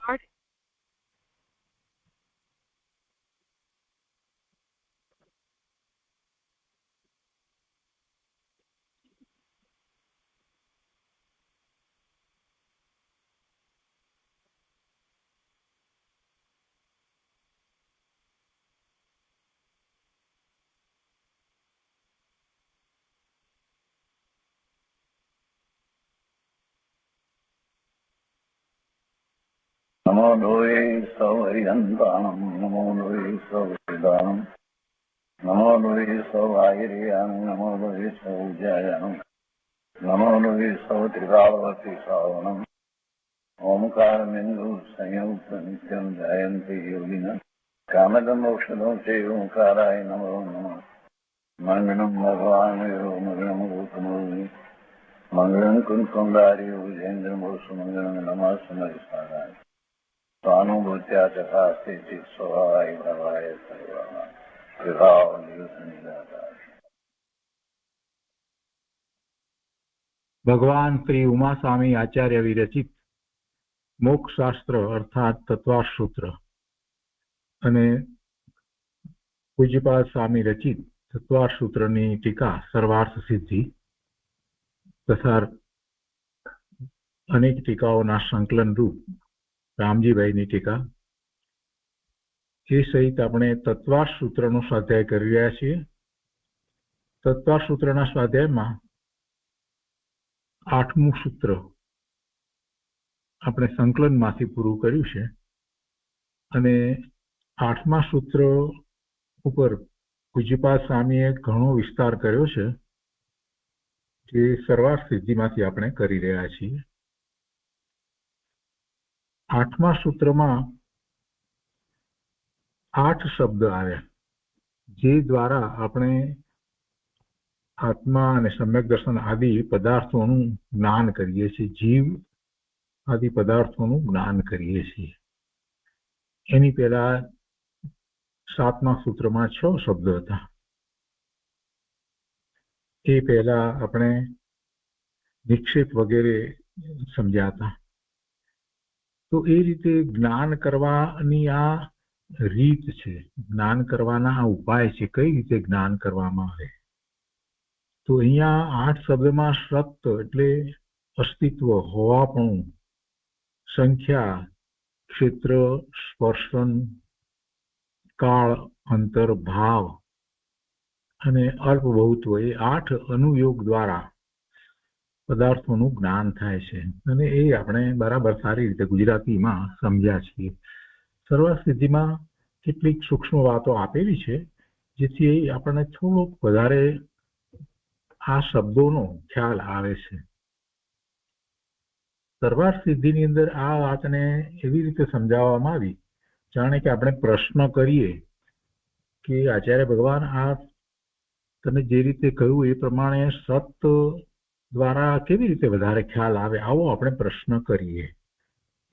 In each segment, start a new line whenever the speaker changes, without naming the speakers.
started.
नमो लोये सौहरिहन्ताणं नमो लोये सौहृदानं नमो लोये सौभागिर्यानं नमो लोये सौज्यायानं नमो लोये सौत्रिकावती सावनं ओंकारमिन्दु संयुक्त नित्यं ध्यायन्ति योगिनः कामदमोक्षदं चैव ओंकाराय नमो नमः मङ्गलं भगवान् मङ्गलं भूतमोहि मङ्गलं कुन्कुण्डारि भुजेन्द्रमोसुमङ्गलं नमः समरिसाराय स्वानुभूत्या चकास्ते स्वभावाय भवाय सर्वाः विभाव निदाता।
ભગવાન શ્રી ઉમાસ્વામી આચાર્ય વિરચિત મોક્ષશાસ્ત્ર અર્થાત તત્વાસૂત્ર અને પૂજ્યપાદ સ્વામી રચિત તત્વાસૂત્રની ટીકા સર્વાર્થ સિદ્ધિ તથા અનેક ટીકાઓના સંકલન રૂપ રામજીભાઈની ટીકા એ સહિત આપણે તત્વાસૂત્રનો સ્વાધ્યાય કરી રહ્યા છીએ. તત્વાસૂત્રના સ્વાધ્યાયમાં 8મું સૂત્ર આપણે સંકલનમાંથી પૂરું કર્યું છે અને 8મા સૂત્ર ઉપર પૂજ્યપાદ સ્વામીએ ઘણો વિસ્તાર કર્યો છે જે સર્વાર્થ સિદ્ધિમાંથી આપણે કરી રહ્યા છીએ. 8મા સૂત્રમાં 8 શબ્દ આવ્યા જે દ્વારા આપણે આત્મા અને સમ્યક દર્શન આદિ પદાર્થોનું જ્ઞાન કરીએ છીએ, જીવ આદિ પદાર્થોનું જ્ઞાન કરીએ છીએ. એની પહેલા 7મા સૂત્રમાં 6 શબ્દ હતા. એ પહેલા આપણે નિક્ષેપ વગેરે સમજ્યા હતા. તો એ રીતે જ્ઞાન કરવાની આ રીત છે, જ્ઞાન કરવાના આ ઉપાય છે, કઈ રીતે જ્ઞાન કરવામાં આવે. તો અહીંયા 8 શબ્દમાં સત એટલે અસ્તિત્વ, હોવાપણું, સંખ્યા, ક્ષેત્ર, સ્પર્શન, કાળ, અંતર, ભાવ અને અલ્પબહુત્વ એ 8 અનુયોગ દ્વારા પદાર્થોનું જ્ઞાન થાય છે અને એ આપણે બરાબર સારી રીતે ગુજરાતીમાં સમજ્યા છીએ. સર્વાર્થ સિદ્ધિમાં કેટલીક સૂક્ષ્મ વાતો આપેલી છે જેથી આપણને થોડોક વધારે આ શબ્દોનો ખ્યાલ આવે છે. સર્વાર્થ સિદ્ધિની અંદર આ વાતને એવી રીતે સમજાવવામાં આવી જાણે કે આપણે પ્રશ્ન કરીએ કે આચાર્ય ભગવાન આ તમે જે રીતે કહ્યું એ પ્રમાણે સત દ્વારા કેવી રીતે વધારે ખ્યાલ આવે, આવો આપણે પ્રશ્ન કરીએ.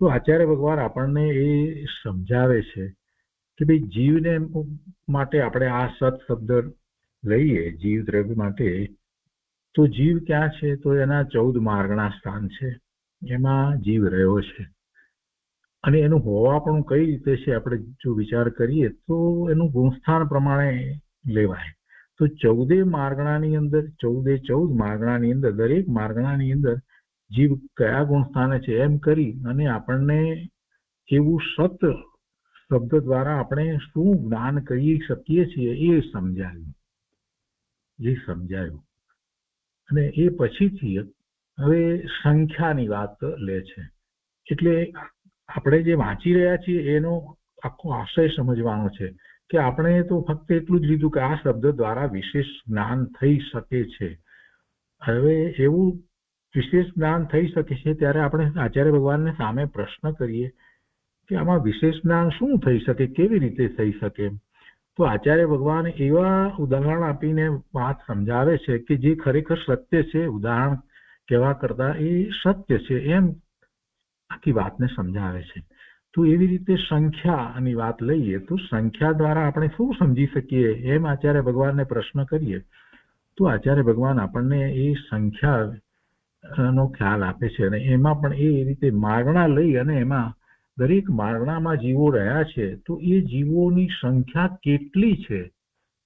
તો આચાર્ય ભગવાન આપણને એ સમજાવે છે કે ભાઈ જીવને માટે આપણે આ સત શબ્દ લઈએ, જીવ દ્રવ્ય માટે, તો જીવ ક્યાં છે? તો એના 14 માર્ગના સ્થાન છે, એમાં જીવ રહ્યો છે અને એનું હોવાપણું કઈ રીતે છે આપણે જો વિચાર કરીએ તો એનું ગુણસ્થાન પ્રમાણે લેવાય. તો 14 માર્ગણાની અંદર 14 માર્ગણાની અંદર દરેક માર્ગણાની અંદર જીવ કયા ગુણસ્થાને છે એમ કરી અને આપણને એવું સત શબ્દ દ્વારા આપણે શું જ્ઞાન કરી શકીએ છીએ એ સમજાયું. અને એ પછીથી હવે સંખ્યાની વાત લે છે. એટલે આપણે જે વાંચી રહ્યા છીએ એનો આખો આશય સમજવાનો છે કે આપણે તો ફક્ત એટલું જ લીધું કે આ શબ્દ દ્વારા વિશેષ જ્ઞાન થઈ શકે છે. હવે એવું વિશેષ જ્ઞાન થઈ શકે છે ત્યારે આપણે આચાર્ય ભગવાનને સામે પ્રશ્ન કરીએ કે આમાં વિશેષ જ્ઞાન શું થઈ શકે, કેવી રીતે થઈ શકે. તો આચાર્ય ભગવાન એવા ઉદાહરણ આપીને વાત સમજાવે છે કે જે ખરેખર સત્ય છે, ઉદાહરણ કહેવા કરતા એ સત્ય છે એમ આખી વાતને સમજાવે છે. તો એવી રીતે સંખ્યાની વાત લઈએ તો સંખ્યા દ્વારા આપણે શું સમજી શકીએ એમ આચાર્ય ભગવાનને પ્રશ્ન કરીએ તો આચાર્ય ભગવાન આપણને એ સંખ્યાનો ખ્યાલ આપે છે અને એમાં પણ એ રીતે માગણા લઈ અને એમાં દરેક મારણામાં જીવો રહ્યા છે તો એ જીવોની સંખ્યા કેટલી છે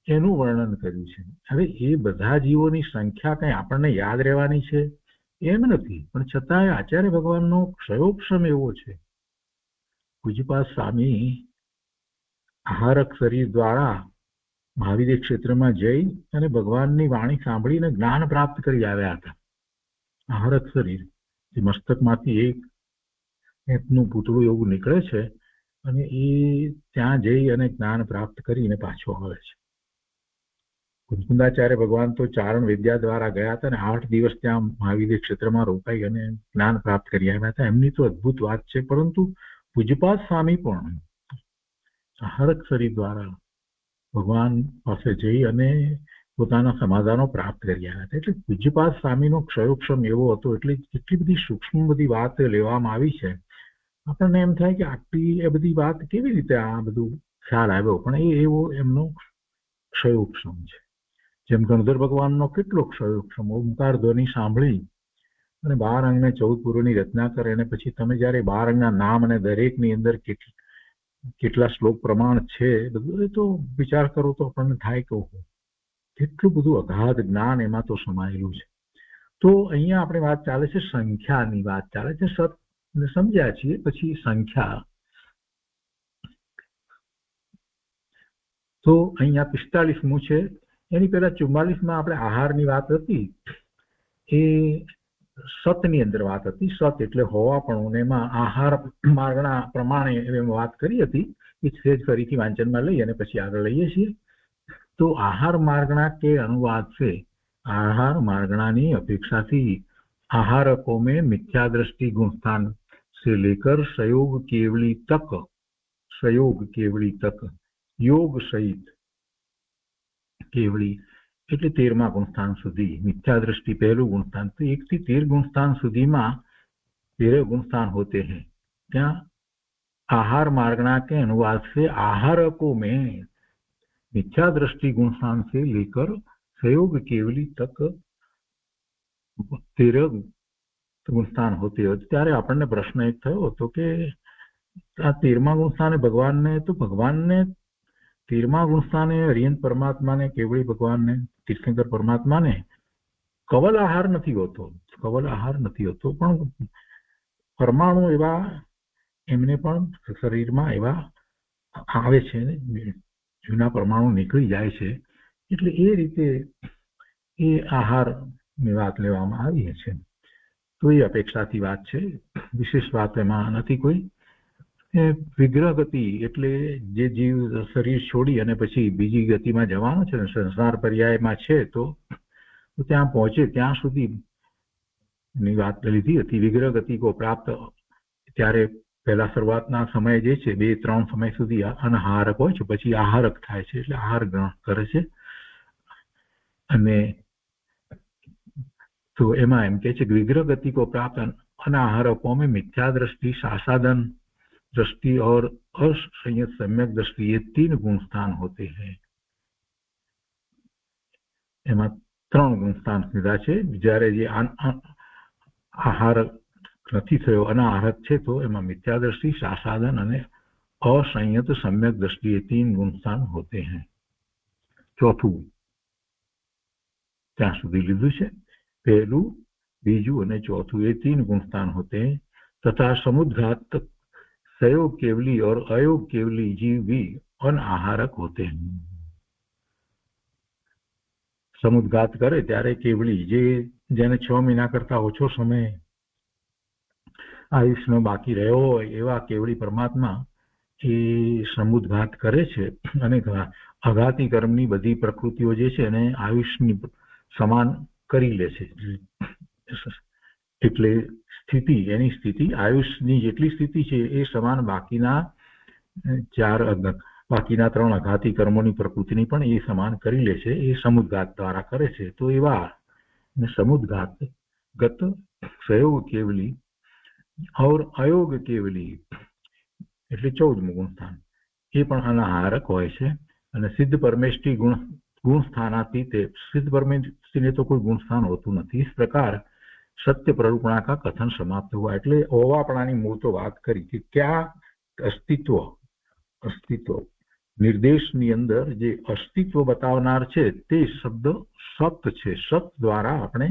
એનું વર્ણન કર્યું છે. હવે એ બધા જીવોની સંખ્યા કઈ આપણને યાદ રહેવાની છે એમ નથી, પણ છતાંય આચાર્ય ભગવાનનો ક્ષયોક્ષમ એવો છે. પૂજ્યપાદ સ્વામી આહારક શરીર દ્વારા મહાવિદ્ય ક્ષેત્રમાં જઈ અને ભગવાનની વાણી સાંભળીને જ્ઞાન પ્રાપ્ત કરી આવ્યા હતા. આહારક શરીર જે મસ્તકમાંથી એકનું પૂતળું એવું નીકળે છે અને એ ત્યાં જઈ અને જ્ઞાન પ્રાપ્ત કરીને પાછો આવે છે. કુંદાચાર્ય ભગવાન તો ચારણ વિદ્યા દ્વારા ગયા હતા અને 8 દિવસ ત્યાં મહાવિદ્ય ક્ષેત્રમાં રોકાઈ અને જ્ઞાન પ્રાપ્ત કરી આવ્યા હતા. એમની તો અદભુત વાત છે. પરંતુ પૂજ્યપાદ સ્વામી પણ આહારક શરીર દ્વારા ભગવાન પાસે જઈ અને પોતાના સમાધાનો પ્રાપ્ત કરી આવ્યા હતા. એટલે પૂજ્યપાદ સ્વામીનો ક્ષયોક્ષમ એવો હતો, એટલે કેટલી બધી સૂક્ષ્મ બધી વાત લેવામાં આવી છે. આપણને એમ થાય કે આટલી એ બધી વાત કેવી રીતે આ બધું ખ્યાલ આવ્યો, પણ એવો એમનો ક્ષયોક્ષમ છે. જેમ ગણધર ભગવાનનો કેટલો ક્ષયોક્ષમ, ઓમકાર ધ્વનિ સાંભળી અને 12 અંગને 14 પુરોની રચના કરે અને પછી તમે જયારે 12 અંગના નામ અને દરેકની અંદર કેટલા શ્લોક પ્રમાણ છે બધું એ તો વિચાર કરો તો આપણને થાય કે કેટલું બધું અગાધ જ્ઞાન એમાં તો સમાયેલું છે. તો અહીંયા આપણે વાત ચાલે છે, સંખ્યાની વાત ચાલે છે. સત સમજ્યા છીએ, પછી સંખ્યા. તો અહીંયા 45મું છે. એની પહેલા 44માં આપણે આહારની વાત હતી, એ સતની અંદર વાત હતી. સત એટલે હોવાપણું, એમાં આહાર માર્ગના પ્રમાણે વાત કરી હતી. એ સેજ ફરીથી વાંચનમાં લઈ અને પછી આગળ લઈએ છીએ. તો આહાર માર્ગના કે अनुवाद से आहार मार्गणानी अपेक्षाથી आहारकों में मिथ्या दृष्टि गुण स्थान से लेकर संयोग केवली तक योग सहित केवली એટલે 13મા ગુણસ્થાન સુધી મિથ્યા दृष्टि પહેલું ગુણસ્થાન. તો 1 થી 13 ગુણસ્થાन સુધીમાં 13 गुणस्थान होते हैं. ત્યાં आहार मार्गना के अनुवाद से आहारकों में मिथ्या दृष्टि गुणस्थान से लेकर संयोग केवली तक 13 गुणस्थान होते हैं. ત્યારે આપણને પ્રશ્ન એક થયો હતો કે આ 13મા ગુણસ્થાને ભગવાનને 13મા ગુણસ્થાને હરિયંત પરમાત્માને, કેવળી ભગવાનને, તીર્થંકર પરમાત્માને કવલ આહાર નથી હોતો, પણ પરમાણુ એવા એમને પણ શરીરમાં એવા આવે છે, જૂના પરમાણુ નીકળી જાય છે. એટલે એ રીતે એ આહારની વાત લેવામાં આવી છે. તો એ અપેક્ષાથી વાત છે, વિશેષ વાત એમાં નથી કોઈ. વિગ્રહ ગતિ એટલે જે જીવ શરીર છોડી અને પછી બીજી ગતિમાં જવાનો છે, સંસાર પર્યાયમાં છે, તો ત્યાં પહોંચે ત્યાં સુધીની વાત લીધી હતી. વિગ્રહ ગતિ કો પ્રાપ્ત, ત્યારે પહેલા શરૂઆતના સમય જે છે 2-3 સમય સુધી અનાહારક હોય છે, પછી આહારક થાય છે, એટલે આહાર ગ્રહણ કરે છે. અને તો એમાં એમ કે છે કે विग्रह गति को प्राप्त अनाहारकों में मिथ्या दृष्टि, शासादन दृष्टि और असंयत सम्यक दृष्टि, ये 3 गुणस्थान होते हैं. એમાં 3 ગુણસ્થાન લીધા છે. જ્યારે જે આહાર નથી થયો, અનાહારક છે, તો એમાં મિથ્યા દૃષ્ટિ, શાસાદન અને असंयत सम्यक दृष्टि, ये 3 गुणस्थान होते हैं. ચોથું ત્યાં સુધી લીધું છે. પહેલું, બીજું અને ચોથું, ये 3 गुणस्थान होते हैं. तथा समुद्घात संयोग केवली और अयोग केवली जीव भी अनाहारक होते हैं. સમુદ્ઘાત કરે ત્યારે કેવલી, જેને 6 મહિના કરતા ઓછો સમય આયુષ્યનો બાકી રહ્યો હોય એવા કેવળી પરમાત્મા એ સમુદ્ઘાત કરે છે અને અઘાતી કર્મની બધી પ્રકૃતિઓ જે છે એને આયુષ્યની સમાન કરી લે છે. એટલે એની સ્થિતિ આયુષ્યની જેટલી સ્થિતિ છે એ સમાન બાકીના 3 અઘાતી કર્મોની પ્રકૃતિની પણ એ સમાન કરી લે છે. એ સમુદ્ઘાત દ્વારા કરે છે. તો એવા સમુદ્ઘાત ગત સંયોગ કેવલી और अयोग केवली એટલે 14મું ગુણસ્થાન, એ પણ અનાહારક હોય છે. અને સિદ્ધ પરમેષ્ઠી गुण स्थानातीत, सिद्ध परमेष्ठी तो कोई गुण स्थान होતું નથી. इस प्रकार सत्य प्ररूपणा का कथन समाप्त हुआ. એટલે ઓવાપણાની મૂળ તો વાત કરી કે ક્યાં અસ્તિત્વ નિર્દેશની અંદર જે અસ્તિત્વ બતાવનાર છે તે શબ્દ સત છે. સત દ્વારા આપણે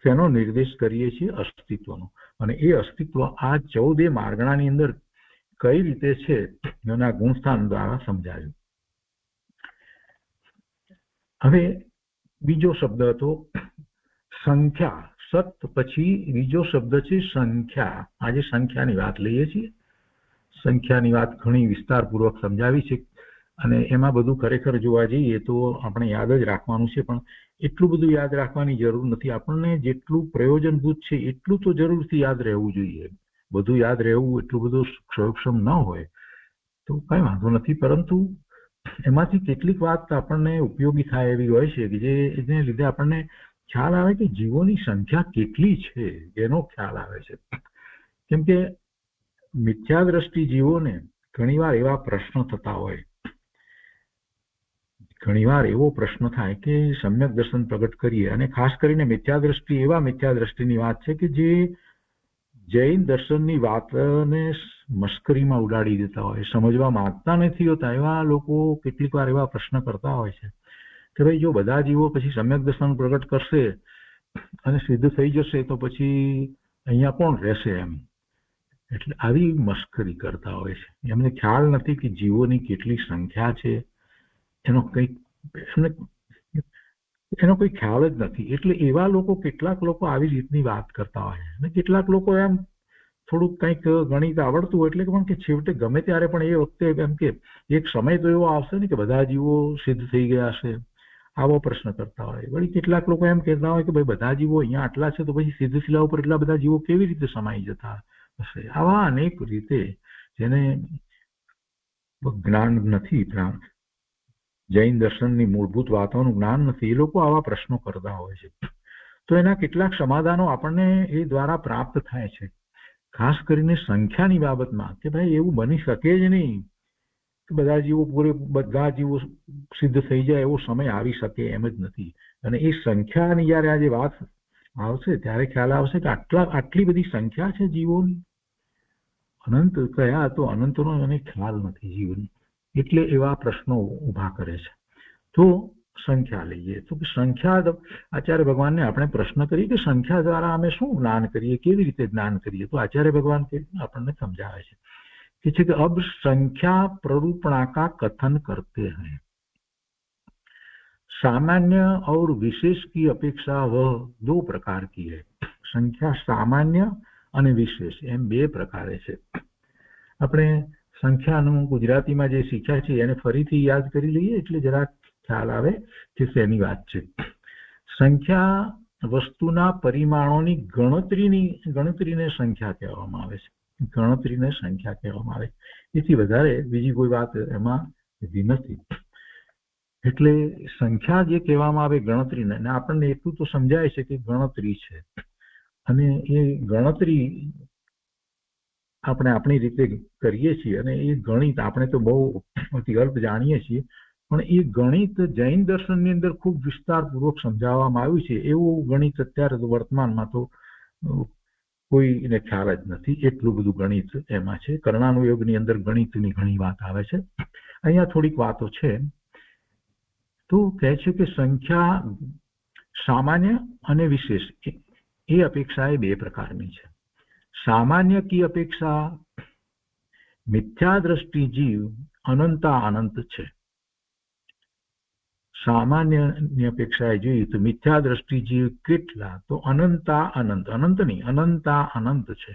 તેનો નિર્દેશ કરીએ છીએ અસ્તિત્વનો, અને એ અસ્તિત્વ આ 14 માર્ગણાની અંદર કઈ રીતે છે એના ગુણસ્થાન દ્વારા સમજાયું. હવે બીજો શબ્દ હતો સંખ્યા. સત પછી બીજો શબ્દ છે સંખ્યા. આજે સંખ્યાની વાત લઈએ છીએ. સંખ્યાની વાત ઘણી વિસ્તારપૂર્વક સમજાવી છે, અને એમાં બધું ખરેખર જોવા જઈએ તો આપણે યાદ જ રાખવાનું છે, પણ એટલું બધું યાદ રાખવાની જરૂર નથી. આપણને જેટલું પ્રયોજનભૂત છે એટલું તો જરૂરથી યાદ રહેવું જોઈએ. બધું યાદ રહેવું એટલું બધું સક્ષમ ન હોય તો કઈ વાંધો નથી, પરંતુ એમાંથી કેટલીક વાત આપણને ઉપયોગી થાય એવી હોય છે કે જેને લીધે આપણને ખ્યાલ આવે કે જીવોની સંખ્યા કેટલી છે એનો ખ્યાલ આવે છે. કેમ કે મિથ્યા દ્રષ્ટિ જીવોને ઘણીવાર એવા પ્રશ્નો થતા હોય, ઘણીવાર એવો પ્રશ્ન થાય કે સમ્યક દર્શન પ્રગટ કરીએ, અને ખાસ કરીને મિથ્યા દ્રષ્ટિ એવા મિથ્યા દ્રષ્ટિની વાત છે કે જે જૈન દર્શનની વાતને મશ્કરીમાં ઉડાડી દેતા હોય, સમજવા માંગતા નથી હોતા. એવા લોકો કેટલીક વાર એવા પ્રશ્ન કરતા હોય છે કે ભાઈ જો બધા જીવો પછી સમ્યક દર્શન પ્રગટ કરશે અને સિદ્ધ થઈ જશે તો પછી અહીંયા કોણ રહેશે એમ. એટલે આવી મશ્કરી કરતા હોય છે. એમને ખ્યાલ નથી કે જીવોની કેટલી સંખ્યા છે એનો કોઈ ખ્યાલ જ નથી. એટલે એવા લોકો, કેટલાક લોકો આવી રીતની વાત કરતા હોય, અને કેટલાક લોકો એમ થોડુંક કંઈક ગણિત આવડતું હોય એટલે પણ કે છેવટે ગમે ત્યારે પણ એ વખતે એમ કે એક સમય તો એવો આવશે ને કે બધા જીવો સિદ્ધ થઈ ગયા હશે, આવો પ્રશ્ન કરતા હોય. વળી કેટલાક લોકો એમ કહેતા હોય કે ભાઈ બધા જીવો અહીંયા આટલા છે તો પછી સિદ્ધ શિલા ઉપર એટલા બધા જીવો કેવી રીતે સમાઈ જતા હશે. આવા અનેક રીતે જેને જ્ઞાન નથી, જૈન દર્શનની મૂળભૂત વાતોનું જ્ઞાન નથી, એ લોકો આવા પ્રશ્નો કરતા હોય છે. તો એના કેટલાક સમાધાનો આપણને એ દ્વારા પ્રાપ્ત થાય છે, ખાસ કરીને સંખ્યાની બાબતમાં, કે ભાઈ એવું બની શકે જ નહીં કે બધા જીવો સિદ્ધ થઈ જાય એવો સમય આવી શકે એમ જ નથી. અને એ સંખ્યાની જયારે આજે વાત આવશે ત્યારે ખ્યાલ આવશે કે આટલી બધી સંખ્યા છે જીવોની. અનંત કયા તો અનંતનો એને ખ્યાલ નથી જીવન, એટલે એવા પ્રશ્નો ઉભા કરે છે. તો સંખ્યા લઈએ તો કે સંખ્યા, આચાર્ય ભગવાનને આપણે પ્રશ્ન કરીએ કે સંખ્યા દ્વારા અમે શું જ્ઞાન કરીએ, કેવી રીતે જ્ઞાન કરીએ. તો આચાર્ય ભગવાન આપણને સમજાવે છે कि अब संख्या प्ररूपणा का कथन करते हैं। सामान्य और विशेष की अपेक्षा वह दो प्रकार की है। संख्या सामान्य અને વિશેષ એમ બે પ્રકારે છે। આપણે સંખ્યાનું ગુજરાતીમાં જે શીખ્યા છે એને ફરીથી યાદ કરી લઈએ એટલે જરા ખ્યાલ આવે કે શેની વાત છે। સંખ્યા વસ્તુના પરિમાણોની ગણતરીને સંખ્યા કહેવામાં આવે છે। ગણતરીને સંખ્યા કહેવામાં આવે, એથી વધારે બીજી કોઈ વાત એમાં નથી। એટલે સંખ્યા જે કહેવામાં આવે ગણતરીને, અને આપણને એટલું તો સમજાય છે કે ગણતરી છે, અને એ ગણતરી આપણે આપણી રીતે કરીએ છીએ, અને એ ગણિત આપણે તો બહુ અલ્પ જાણીએ છીએ, પણ એ ગણિત જૈન દર્શનની અંદર ખૂબ વિસ્તારપૂર્વક સમજાવવામાં આવ્યું છે। એવું ગણિત અત્યારે તો વર્તમાનમાં તો કોઈને ખ્યાલ જ નથી, એટલું બધું ગણિત એમાં છે। કર્ણાનુયોગની અંદર ગણિતની ઘણી વાત આવે છે, અહીંયા થોડીક વાતો છે। તો કહે છે કે સંખ્યા સામાન્ય અને વિશેષ એ અપેક્ષા એ બે પ્રકારની છે। सामान्य की अपेक्षा मिथ्या दृष्टि जीव अनंता अनंत है। सामान्य ની અપેક્ષાએ જોઈએ તો મિથ્યા દ્રષ્ટિ જીવ કેટલા, તો અનંતા અનંત, અનંત નહીં અનંતા અનંત છે।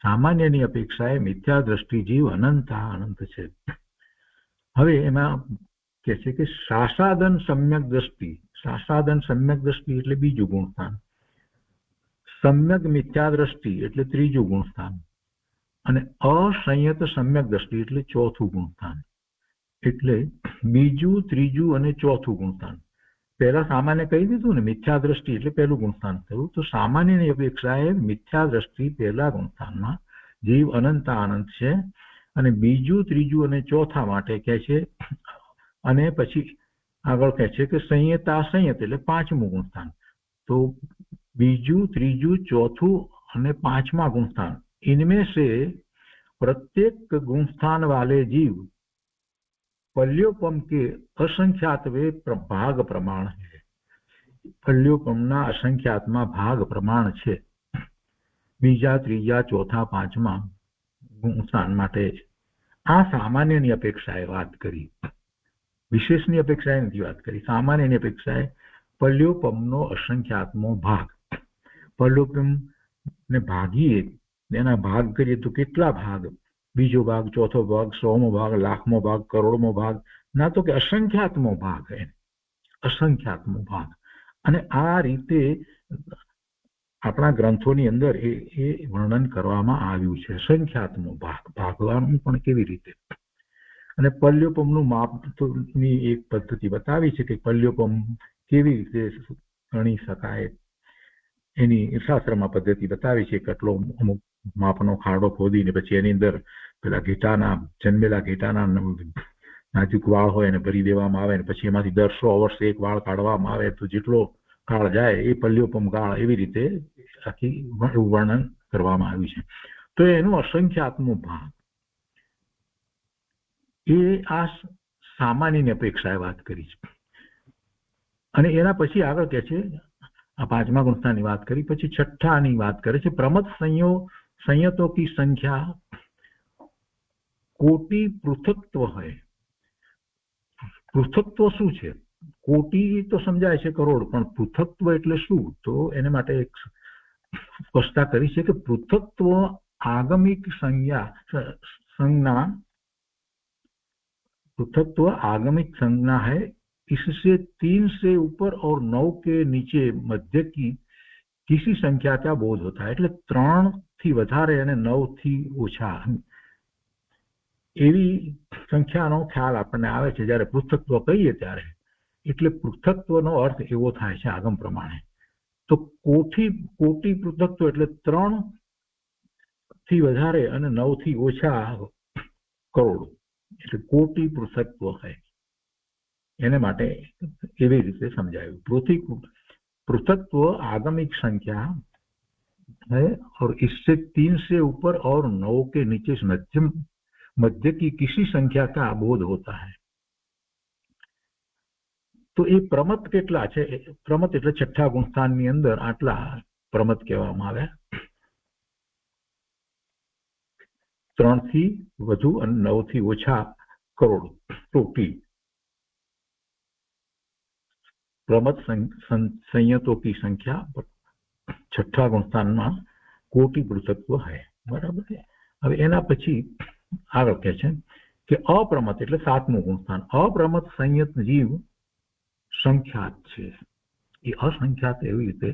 સામાન્યની અપેક્ષાએ મિથ્યા દ્રષ્ટિ જીવ અનંતા અનંત છે। હવે એમાં કહે છે કે શાસાદન સમ્યક દ્રષ્ટિ, શાસાદન સમ્યક દ્રષ્ટિ એટલે બીજું ગુણસ્થાન, સમ્યક મિથ્યા દ્રષ્ટિ એટલે ત્રીજું ગુણસ્થાન, અને અસંયત સમ્યક દ્રષ્ટિ એટલે ચોથું ગુણસ્થાન। એટલે બીજું, ત્રીજું અને ચોથું ગુણસ્થાન। પહેલા સામાન્ય કહી દીધું ને, મિથ્યા દ્રષ્ટિ એટલે પહેલું ગુણસ્થાન થયું, તો સામાન્યની અપેક્ષાએ મિથ્યા દ્રષ્ટિ પહેલા ગુણસ્થાનમાં જીવ અનંતા અનંત છે, અને બીજું, ત્રીજું અને ચોથા માટે કહે છે, અને પછી આગળ કહે છે કે સંયતા સંયત એટલે પાંચમું ગુણસ્થાન। તો बीजू, त्रीजू, चौथू और पांचवा गुणस्थान, इनमें से प्रत्येक गुणस्थान वाले जीव पल्योपम के असंख्यात वे भाग प्रमाण है। पल्योपमना असंख्यातમાં ભાગ પ્રમાણ છે। બીજા ત્રીજા ચોથા પાંચમા ગુણસ્થાન માટે આ સામાન્યની અપેક્ષાએ વાત કરી, વિશેષની અપેક્ષાએ નથી વાત કરી, સામાન્યની અપેક્ષાએ પલ્યોપમનો અસંખ્યાતમો ભાગ, પલ્યોપમ ને ભાગીએ એના ભાગ કરીએ તો કેટલા ભાગ, બીજો ભાગ, ચોથો ભાગ, 100મો ભાગ, લાખમો ભાગ, કરોડમો ભાગ, ના તો કે અસંખ્યાતમો ભાગ, અસંખ્યાતમો ભાગ। અને આ રીતે આપણા ગ્રંથોની અંદર એ વર્ણન કરવામાં આવ્યું છે, અસંખ્યાતમો ભાગ, ભાગવાનું પણ કેવી રીતે। અને પલ્યોપમનું માપની એક પદ્ધતિ બતાવી છે કે પલ્યોપમ કેવી રીતે ગણી શકાય, એની શાસ્ત્રમાં પદ્ધતિ બતાવી છે। કેટલો અમુક માપનો ખાડો ખોદીને પછી એની અંદર પેલા ઘેટાના, જન્મેલા ઘેટાના નાજુક વાળ હોય એને ભરી દેવામાં આવે, પછી એમાંથી દર 100 વર્ષે એક વાળ કાઢવામાં આવે, તો જેટલો કાળ જાય એ પલ્યોપમ કાળ, એવી રીતે આખી વર્ણન કરવામાં આવ્યું છે। તો એનો અસંખ્યાતમો ભાગ એ આ સામાન્યની અપેક્ષાએ વાત કરી છે। અને એના પછી આગળ કે છે, આ પાંચમા ગુણસ્થાનની વાત કરી, પછી છઠ્ઠાની વાત કરે છે, પ્રમત संयतों की संख्या कोटि पृथक्त्व है। पृथक्त्व શું છે? કોટી તો સમજાય છે કરોડ, પણ પૃથક્ત્વ એટલે શું? તો એને માટે એક સ્પષ્ટતા કરી છે કે પૃથક્ત્વ आगमिक संज्ञा, पृथक्त्व आगमिक संज्ञा है। इससे 3 से ऊपर और 9 के नीचे मध्य की किसी संख्या का बोध होता है। એટલે 3 થી વધારે અને 9 થી ઓછા એવી સંખ્યાનો ખ્યાલ આપણને આવે છે જ્યારે પૃથક્ત્વ કહીએ ત્યારે। એટલે પૃથક્ત્વનો અર્થ એવો થાય છે આગમ પ્રમાણે। તો કોટી પૃથક્ત્વ એટલે 3 થી વધારે અને 9 થી ઓછા કરોડ, એટલે કોટી પૃથક્ત્વ है। એને માટે એવી રીતે સમજાયું। पृथक्त्व आगमिक संख्या है और इससे 3 से ऊपर और 9 के नीचे मध्य की किसी संख्या का बोध होता है। तो ये प्रमत કેટલા છે? પ્રમત એટલે છઠ્ઠા ગુણસ્થાનની અંદર આટલા પ્રમત કહેવામાં આવ્યા। 3 થી વધુ અને 9 થી ઓછા કરોડ ટોટી प्रमत संयतों की संख्या छठा गुणस्थान में कोटि पृथक्त्व है। बराबर है। હવે એના પછી આગળ કહે છે કે અપ્રમત એટલે 7મું ગુણસ્થાન, અપ્રમત સંયત જીવ સંખ્યાત છે। એ અસંખ્યાત એવી રીતે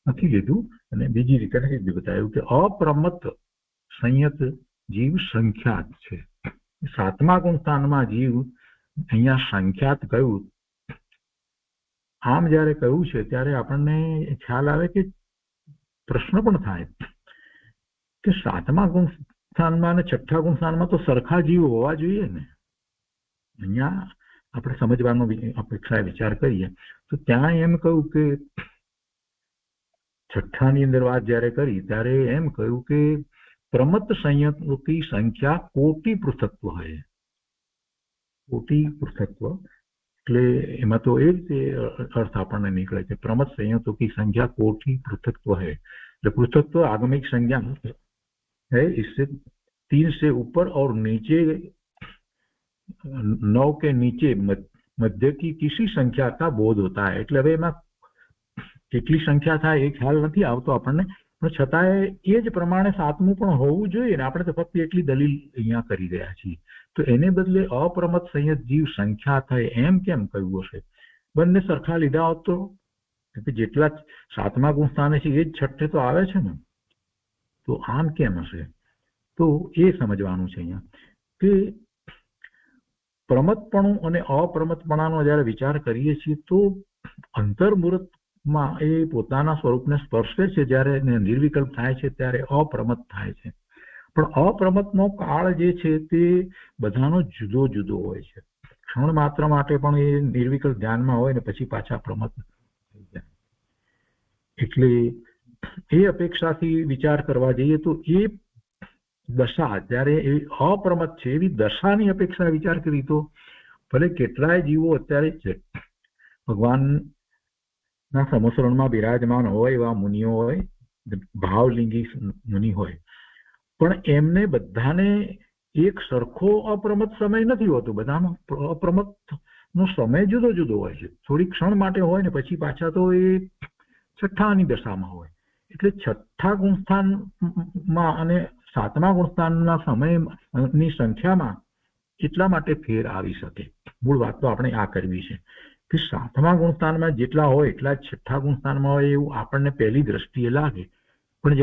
નથી લીધું અને બીજી રીતે નથી બતાવ્યું કે અપ્રમત સંયત જીવ સંખ્યાત છે। 7મા ગુણસ્થાનમાં જીવ અહીંયા સંખ્યાત કહ્યું। આમ જ્યારે કહ્યું છે ત્યારે આપણને ખ્યાલ આવે કે પ્રશ્ન પણ થાય કે 7મા ગુણસ્થાનમાં અને છઠ્ઠા ગુણસ્થાનમાં તો સરખા જીવ હોવા જોઈએ ને। અહીંયા આપણે સમજવાનો અપેક્ષાએ વિચાર કરીએ તો ત્યાં એમ કહ્યું કે છઠ્ઠાની અંદર વાત જ્યારે કરી ત્યારે એમ કહ્યું કે પ્રમત સંયતों की संख्या कोटि पृथक्त्व है। कोटि पृथक्त्व એટલે એમાં તો એ રીતે અર્થ આપણને નીકળે છે પ્રમત સંયતों की संख्या कोटि पृथक्त्व है। એટલે પૃથક્ત્વ आगमिक संज्ञा है। इससे 3 से ऊपर और नीचे 9 के नीचे मध्य की किसी संख्या का बोध होता है। એટલે હવે એમાં કેટલી સંખ્યા થાય એ ખ્યાલ નથી આવતો આપણને, પણ છતાંય એ જ પ્રમાણે 7મું પણ હોવું જોઈએ ને। આપણે તો ફક્ત એટલી દલીલ અહીંયા કરી રહ્યા છીએ। તો એને બદલે અપ્રમત સંયત જીવ સંખ્યા થાય એમ કેમ કહ્યું હશે? બંને સરખા લીધા હોત તો જેટલા 7મા ગુણસ્થાને છે એ જ છઠ્ઠે તો આવે છે ને, તો આમ કેમ હશે? તો એ સમજવાનું છે અહીંયા કે પ્રમતપણું અને અપ્રમતપણાનો જ્યારે વિચાર કરીએ છીએ તો અંતર્મુહૂર્તમાં એ પોતાના સ્વરૂપને સ્પર્શે છે। જ્યારે નિર્વિકલ્પ થાય છે ત્યારે અપ્રમત થાય છે, પણ અપ્રમતનો કાળ જે છે તે બધાનો જુદો જુદો હોય છે। ક્ષણ માત્ર માટે પણ એ નિર્વિકલ્પ ધ્યાનમાં હોય ને પછી પાછા પ્રમત થઈ જાય। એટલે એ અપેક્ષાથી વિચાર કરવા જઈએ તો એ દશા, જ્યારે એ અપ્રમત છે એવી દશાની અપેક્ષા વિચાર કરી તો ભલે કેટલાય જીવો અત્યારે છે ભગવાનના સમસરણમાં બિરાજમાન હોય, એવા મુનિઓ હોય, ભાવલિંગી મુનિ હોય, પણ એમને બધાને એક સરખો અપ્રમત સમય નથી હોતો. બધાનો અપ્રમત નો સમય જુદો જુદો હોય છે. થોડી ક્ષણ માટે હોય ને પછી પાછા તો એ છઠ્ઠાની દશામાં હોય. એટલે છઠ્ઠા ગુણસ્થાનમાં અને સાતમા ગુણસ્થાનના સમયની સંખ્યામાં એટલા માટે ફેર આવી શકે. મૂળ વાત તો આપણે આ કરવી છે કે સાતમા ગુણસ્થાનમાં જેટલા હોય એટલા છઠ્ઠા ગુણસ્થાનમાં હોય એવું આપણને પહેલી દ્રષ્ટિએ લાગે, પણ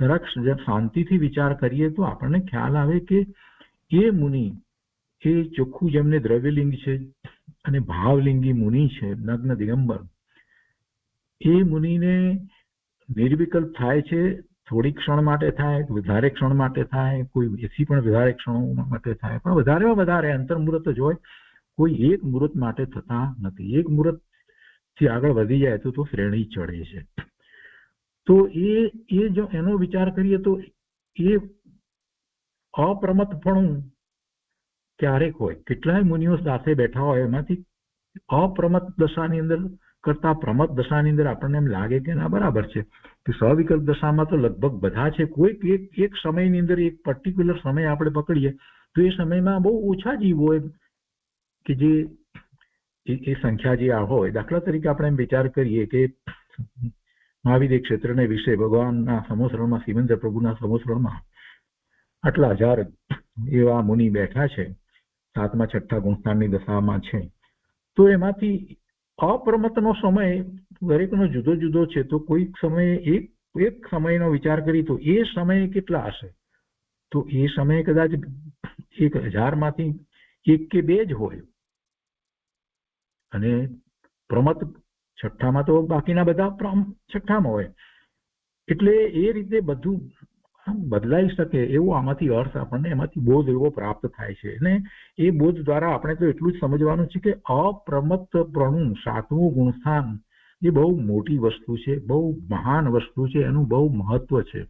જરાક શાંતિથી વિચાર કરીએ તો આપણને ખ્યાલ આવે કે એ મુનિ એ ચોખ્ખું જેમને દ્રવ્યલિંગ છે અને ભાવલિંગી મુનિ છે, નગ્ન દિગંબર, એ મુનિને નિર્વિકલ્પ થાય છે. થોડી ક્ષણ માટે થાય, વધારે ક્ષણ માટે થાય, કોઈ એથી પણ વધારે ક્ષણો માટે થાય, પણ વધારેમાં વધારે અંતર્મુહૂર્ત જ હોય. કોઈ એક મુહૂર્ત માટે થતા નથી. એક મુહૂર્ત થી આગળ વધી જાય તો શ્રેણી ચડે છે. તો એ જો એનો વિચાર કરીએ તો એ અપ્રમતપણું ક્યારેક હોય. કેટલાય મુનિઓ સાથે બેઠા હોય, એમાંથી અપ્રમત દશાની અંદર કરતા પ્રમત દશાની અંદર આપણને એમ લાગે કે ના બરાબર છે કે સવિકલ્પ દશામાં તો લગભગ બધા છે. કોઈક એક સમયની અંદર એક પર્ટિક્યુલર સમય આપણે પકડીએ તો એ સમયમાં બહુ ઓછા જીવ હોય કે જે એ સંખ્યા જે આ હોય. દાખલા તરીકે આપણે એમ વિચાર કરીએ કે મહાવીર ક્ષેત્રને વિશે ભગવાનના સમોસરણમાં, સિમંદર પ્રભુના સમોસરણમાં આટલા હજાર એવા મુનિ બેઠા છે, સાતમા છઠ્ઠા ગુણસ્થાનની દશામાં છે. તો એમાંથી અપ્રમતનો સમય દરેકનો જુદો જુદો છે. તો કોઈક સમયે એક સમયનો વિચાર કરી તો એ સમય કેટલા હશે? તો એ સમય કદાચ 1000માંથી 1 કે 2 જ હોય. અને પ્રમત છઠ્ઠામાં તો બાકીના બધા છઠ્ઠામાં હોય. એટલે એ રીતે બધું બદલાઈ શકે એવો આમાંથી અર્થ આપણને એમાંથી બોધ એવો પ્રાપ્ત થાય છે. અને એ બોધ દ્વારા આપણે તો એટલું જ સમજવાનું છે કે અપ્રમતપણું, સાતમું ગુણસ્થાન એ બહુ મોટી વસ્તુ છે, બહુ મહાન વસ્તુ છે, એનું બહુ મહત્વ છે.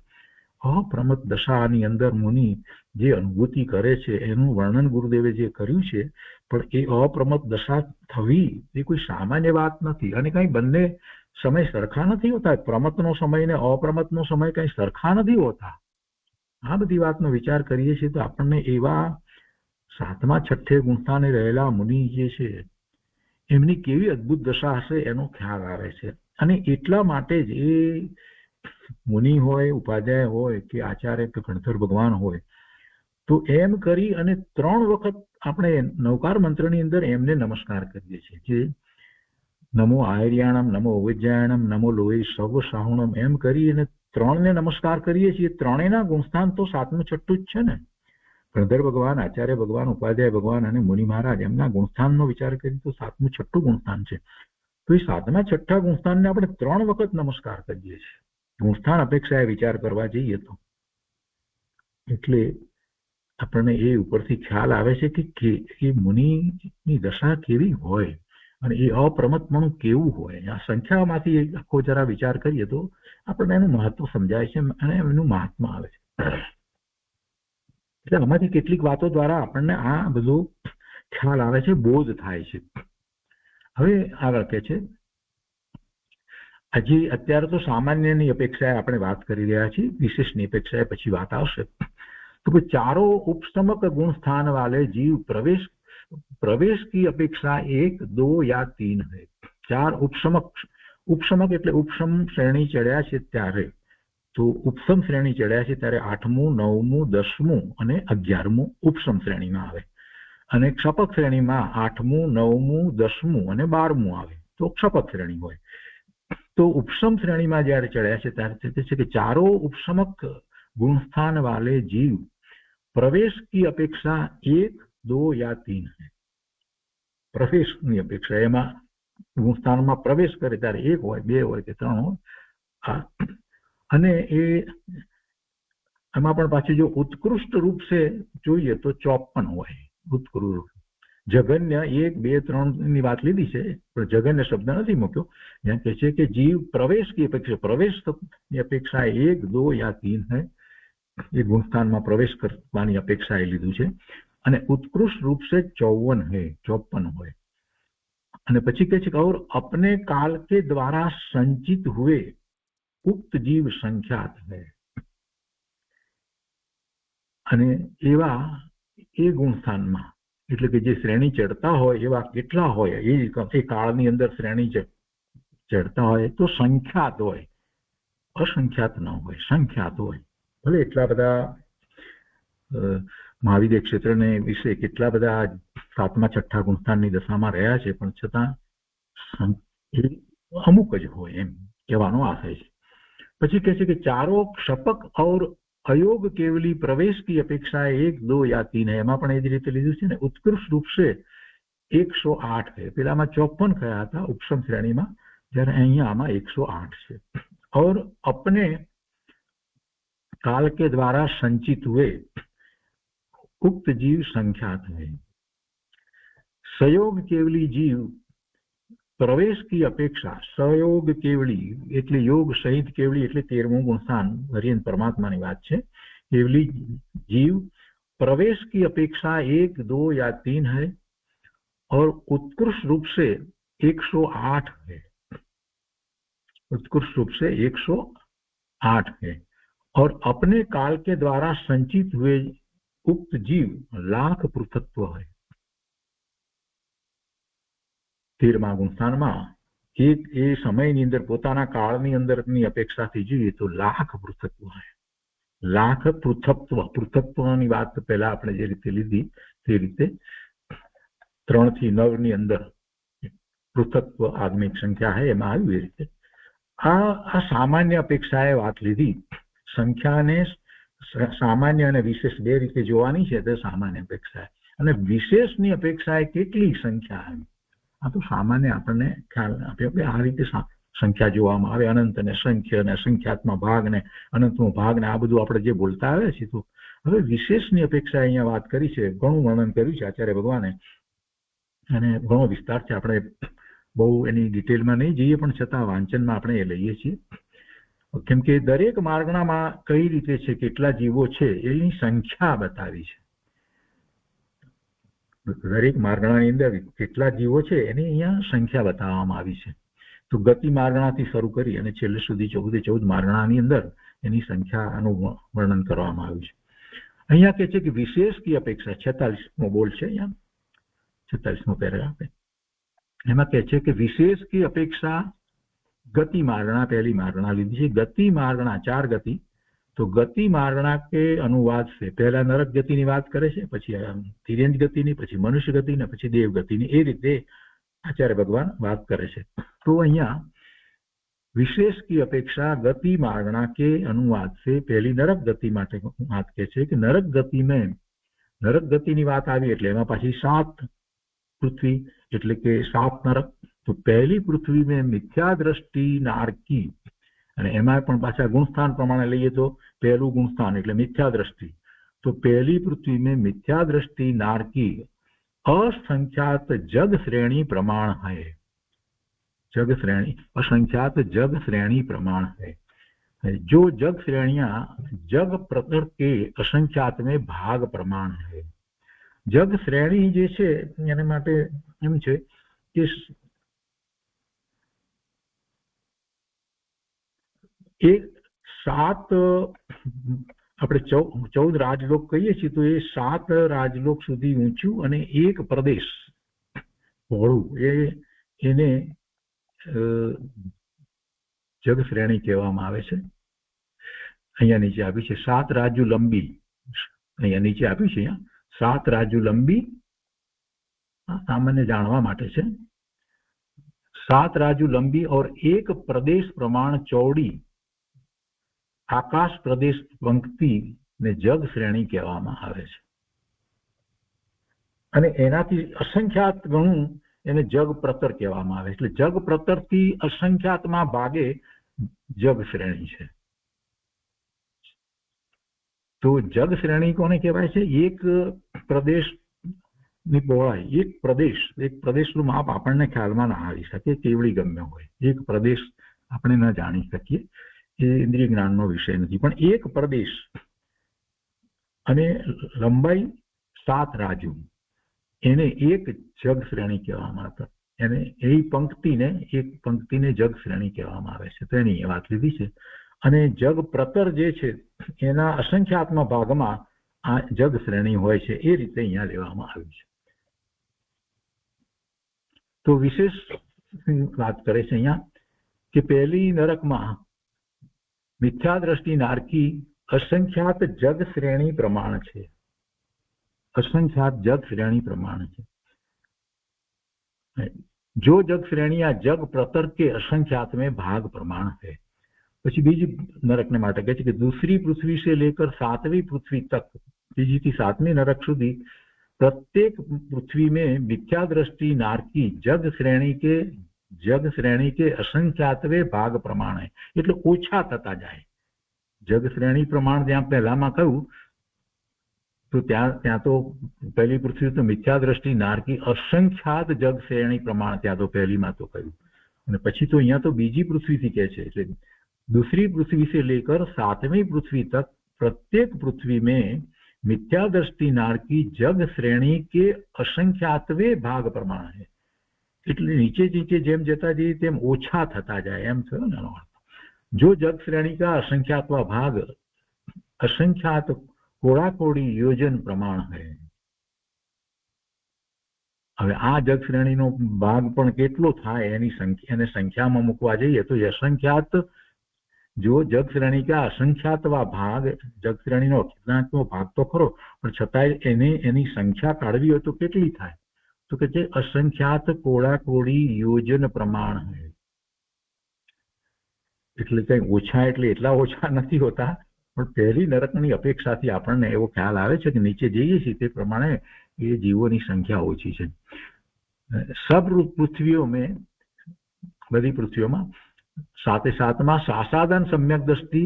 અપ્રમત દશાની અંદર મુનિ જે અનુભૂતિ કરે છે એનું વર્ણન ગુરુદેવે જે કર્યું છે, પણ એ અપ્રમત દશા થવી એ કોઈ સામાન્ય વાત નથી. અને કઈ બંને સમય સરખા નથી હોતા. પ્રમતનો સમય ને અપ્રમતનો સમય કઈ સરખા નથી હોતા. આ બધી વાતનો વિચાર કરીએ છીએ તો આપણને એવા સાતમા છઠ્ઠે ગુણસ્થાને રહેલા મુનિ જે છે એમની કેવી અદ્ભુત દશા હશે એનો ખ્યાલ આવે છે. અને એટલા માટે જ એ મુનિ હોય, ઉપાધ્યાય હોય કે આચાર્ય કે ગણધર ભગવાન હોય તો એમ કરી અને 3 વખત આપણે નવકાર મંત્રની અંદર એમને નમસ્કાર કરીએ છીએ. જે નમો આયર્યાણમ, નમો અવિજ્ઞાણમ, નમો લોહી સર્વ સાહુણમ એમ કરી અને 3ને નમસ્કાર કરીએ છીએ. ત્રણેયના ગુણસ્થાન તો સાતમું છઠ્ઠું જ છે ને. ગણધર ભગવાન, આચાર્ય ભગવાન, ઉપાધ્યાય ભગવાન અને મુનિ મહારાજ એમના ગુણસ્થાનનો વિચાર કરીએ તો સાતમું છઠ્ઠું ગુણસ્થાન છે. તો એ સાતમા છઠ્ઠા ગુણસ્થાનને આપણે 3 વખત નમસ્કાર કરીએ છીએ. ગુણસ્થાન અપેક્ષાએ વિચાર કરવા જઈએ તો એટલે આપણને એ ઉપરથી ખ્યાલ આવે છે કે એ મુનિની દશા કેવી હોય અને એ અપ્રમતપણું કેવું હોય. આ સંખ્યામાંથી આખો જરા વિચાર કરીએ તો આપણને એનું મહત્વ સમજાય છે અને એનું મહાત્મા આવે છે. એટલે આમાંથી કેટલીક વાતો દ્વારા આપણને આ બધો ખ્યાલ આવે છે, બોધ થાય છે. હવે આગળ કહે છે, હજી અત્યારે તો સામાન્યની અપેક્ષાએ આપણે વાત કરી રહ્યા છીએ, વિશેષની અપેક્ષાએ પછી વાત આવશે. तो चारों उपसमक गुण स्थान वाले जीव प्रवेश की अपेक्षा 1, 2 या 3 है. 4 उपसमक એટલે ઉપસમ શ્રેણી ચડ્યા છે ત્યારે, તો ઉપસમ શ્રેણી ચડ્યા છે ત્યારે 8મું, 9મું, 10મું અને 11મું ઉપસમ શ્રેણીમાં આવે. અને ક્ષપક શ્રેણીમાં 8મું, 9મું, 10મું અને 12મું આવે તો ક્ષપક શ્રેણી હોય. તો ઉપસમ શ્રેણીમાં જ્યારે ચડ્યા છે ત્યારે તે છે કે ચારો ઉપસમક गुणस्थान वाले जीव प्रवेश की अपेक्षा 1, 2 या 3 है. प्रवेशની અપેક્ષા એમાં ગુણસ્થાનમાં પ્રવેશ કરે ત્યારે 1 હોય, 2 હોય કે 3 હોય. અને એ એમાં પણ પાછું જો ઉત્કૃષ્ટ રૂપ છે જોઈએ તો 54 હોય. ઉત્કૃષ્ટ જગન્ય 1, 2, 3 ની વાત લીધી છે પણ જગન્ય શબ્દ નથી મૂક્યો. यहाँ કહે છે કે जीव प्रवेश की अपेक्षा, प्रवेश की अपेक्षा 1, 2 या 3 है. એ ગુણસ્થાનમાં પ્રવેશ કરવાની અપેક્ષા એ લીધું છે અને ઉત્કૃષ્ટ રૂપ से 54 હોય અને પછી કહે છે કે और अपने काल के द्वारा संचित हुए उक्त जीव संख्यात है અને એવા એ ગુણસ્થાનમાં એટલે કે જે શ્રેણી ચડતા હોય એવા કેટલા હોય એ કાળની અંદર શ્રેણી ચડતા હોય તો સંખ્યાત હોય, અસંખ્યાત ન હોય, સંખ્યાત હોય. ભલે એટલા બધા મહાવિદ્ય ક્ષેત્રને વિશે કેટલા બધા 7મા 6ઠા ગુણસ્થાનની દશામાં રહ્યા છે પણ છતાં અમુક જ હોય એમ કહેવાનો આશય છે. પછી કહે છે કે ચારો ક્ષપક और अयोग केवली प्रवेश की अपेक्षा 1, 2 या 3 है. એમાં પણ એ જ રીતે લીધું છે ને. उत्कृष्ट रूप से 108 है. પેલામાં 54 કયા હતા ઉપસમ શ્રેણીમાં, જ્યારે અહીંયા આમાં 108 છે. और अपने काल के द्वारा संचित हुए उक्त जीव संख्यात है. संयोग केवली जीव प्रवेश की अपेक्षा, सहयोग केवली એટલે યોગ સહિત કેવલી એટલે 13મું ગુણસ્થાન હરિયન પરમાત્માની વાત છે. केवली जीव प्रवेश की अपेक्षा 1, 2 या 3 है और उत्कृष्ट रूप से 108 है. उत्कृष्ट रूप से 108 है और अपने काल के द्वारा संचित हुए उक्त जीव लाख पृथक्त्व है. 13મા ગુણસ્થાનમાં એક એ સમયની અંદર પોતાના કાળની અંદરની અપેક્ષાથી જોઈએ તો લાખ પૃથક્ત્વ હોય. લાખ પૃથક્ત્વની વાત પહેલા આપણે જે રીતે લીધી તે રીતે 3 થી 9 ની અંદર પૃથક્ત્વ આગમિક સંખ્યા છે એમાં આવ્યું એ રીતે. આ સામાન્ય અપેક્ષાએ વાત લીધી. સંખ્યાને સામાન્ય અને વિશેષ બે રીતે જોવાની છે તો સામાન્ય અપેક્ષા અને વિશેષની અપેક્ષાએ કેટલી સંખ્યા એમ. આ તો સામાન્ય આપણને ખ્યાલ આપ્યો કે આ રીતે સંખ્યા જોવામાં આવે. અનંત અને સંખ્ય અને સંખ્યાત્મક ભાગ ને અનંતનો ભાગ ને આ બધું આપણે જે બોલતા આવ્યા છીએ. તો હવે વિશેષની અપેક્ષા અહીંયા વાત કરી છે, ઘણું વર્ણન કર્યું છે આચાર્ય ભગવાને અને ઘણો વિસ્તાર છે. આપણે બહુ એની ડિટેલમાં નહીં જઈએ પણ છતાં વાંચનમાં આપણે એ લઈએ છીએ. કેમ કે દરેક માર્ગણામાં કઈ રીતે છે, કેટલા જીવો છે એની સંખ્યા બતાવી છે. દરેક માર્ગણાની અંદર કેટલા જીવો છે એની અહીંયા સંખ્યા બતાવવામાં આવી છે. તો ગતિ માર્ગણાથી શરૂ કરી અને છેલ્લે સુધી 14 માર્ગણાની અંદર એની સંખ્યાનું વર્ણન કરવામાં આવ્યું છે. અહીંયા કહે છે કે વિશેષ की अपेक्षा 46મો બોલ છે અહીંયા 46મો પેરેગ્રાફ એમાં કહે છે કે વિશેષ की अपेक्षा गति मार्गणा पहली मार्गणा लीधी है. गति मार्गणा 4 गति तो गति मार्गणा के अनुवाद से पहला नरक गति ની વાત કરે છે, પછી તિર્યંજ ગતિની, પછી મનુષ્ય ગતિની, પછી દેવ ગતિની. એ રીતે આચાર્ય ભગવાન વાત કરે છે. तो અહીંયા विशेष की अपेक्षा गति मार्गणा के अनुवाद से पहली नरक गति માટે વાત કહે છે કે नरक गति में नरक गतिની વાત આવી એટલે એમાં પાછી 7 પૃથ્વી એટલે કે 7 નરક. तो पहली पृथ्वी में मिथ्या दृष्टि नारकी અને એમાં પણ પાછા ગુણસ્થાન પ્રમાણે લઈએ તો પહેલું ગુણસ્થાન એટલે મિથ્યા દ્રષ્ટિ. તો પહેલી પૃથ્વી में मिथ्या दृष्टि नारकी असंख्यात जग श्रेणी प्रमाण है. जग श्रेणी असंख्यात जग श्रेणी प्रमाण है. जो जग श्रेणियां जग प्रतर के असंख्यात में भाग प्रमाण है. जग श्रेणी जे छे एना माटे एम छे કે એ 7 આપણે 14 રાજલોક કહીએ છીએ તો એ 7 રાજલોક સુધી ઊંચું અને એક પ્રદેશ પહોળું એને જગ શ્રેણી કહેવામાં આવે છે. અહીંયા નીચે આપ્યું છે 7 રાજુ લંબી. અહીંયા નીચે આપ્યું છે 7 રાજુ લંબી. સામાન્ય જાણવા માટે છે. 7 રાજુ लंबी और एक प्रदेश प्रमाण चौड़ी आकाश प्रदेश पंक्ति ने जग श्रेणी कहेवामां आवे छे. अने एनाथी असंख्यात गणुं एने जग प्रतर कहेवामां आवे. એટલે जग प्रतर थी असंख्यातमां भागे जग श्रेणी छे. तो जग श्रेणी कोने कहेवाय छे? एक प्रदेश ની પહોળાઈ, એક પ્રદેશનું માપ આપણને ખ્યાલમાં ના આવી શકે કેવડી ગમ્ય હોય. એક પ્રદેશ આપણે ન જાણી શકીએ, એ ઇન્દ્રિય જ્ઞાનનો વિષય નથી. પણ એક પ્રદેશ અને લંબાઈ 7 રાજુ, એને એક જગ શ્રેણી કહેવામાં આવે. એને એ પંક્તિને જગ શ્રેણી કહેવામાં આવે છે. તો એની વાત લીધી છે. અને જગ પ્રતર જે છે એના અસંખ્યાત્મ ભાગમાં આ જગ શ્રેણી હોય છે, એ રીતે અહીંયા લેવામાં આવ્યું છે. તો વિશેષ વાત કરે છે અહીંયા કે પહેલી નરકમાં મિથ્યા દ્રષ્ટિ નારકી અસંખ્યાત જગ શ્રેણી પ્રમાણ છે. असंख्यात जग श्रेणी प्रमाण है. जो जग श्रेणी आ जग प्रतर के असंख्यात में भाग प्रमाण है. પછી બીજી નરકને માટે કહે છે કે दूसरी पृथ्वी से लेकर 7वीं पृथ्वी तक, तीजी થી 7મી नरक સુધી प्रत्येक पृथ्वी में मिथ्या दृष्टि नारकी जग श्रेणी के असंख्यातवे भाग प्रमाण है. એટલે ઓછા થતા જાય. જગ શ્રેણી પ્રમાણ ત્યાં પહેલામાં કહ્યું તો ત્યાં તો પહેલી પૃથ્વી તો મિથ્યા દ્રષ્ટિ નારકી અસંખ્યાત જગ શ્રેણી પ્રમાણ ત્યાં તો પહેલીમાં તો કહ્યું. અને પછી તો અહીંયા તો બીજી પૃથ્વીથી કહે છે. એટલે दूसरी पृथ्वी से लेकर 7वीं पृथ्वी तक प्रत्येक पृथ्वी में मिथ्या दृष्टि नारकी जग श्रेणी के असंख्यातवे भाग प्रमाण है. એટલે નીચે નીચે જેમ જતા જઈએ તેમ ઓછા થતા જાય એમ થયો ને એનો અર્થ. जो जग श्रेणी का असंख्यातवा भाग असंख्यात कोड़ाकोड़ी योजन प्रमाण है. હવે આ જગ શ્રેણીનો ભાગ પણ કેટલો થાય એને સંખ્યામાં મૂકવા જઈએ તો असंख्यात जो जग श्रेणी का असंख्यातवा भाग, जग श्रेणीનો અખિલાંકનો ભાગ તો ખરો પણ છતાંય એની સંખ્યા કાઢવી હોય તો કેટલી થાય? તો કે છે असंख्यात कोड़ाकोड़ी योजन प्रमाण है. એટલે કઈ ઓછા એટલે એટલા ઓછા નથી હોતા, પણ પહેલી નરકની અપેક્ષાથી આપણને એવો ખ્યાલ આવે છે કે નીચે જઈએ છીએ તે પ્રમાણે એ જીવોની સંખ્યા ઓછી છે. सब पृथ्वियों में, बधी पृथ्वियों साथे साथ में सासादन सम्यक दृष्टि,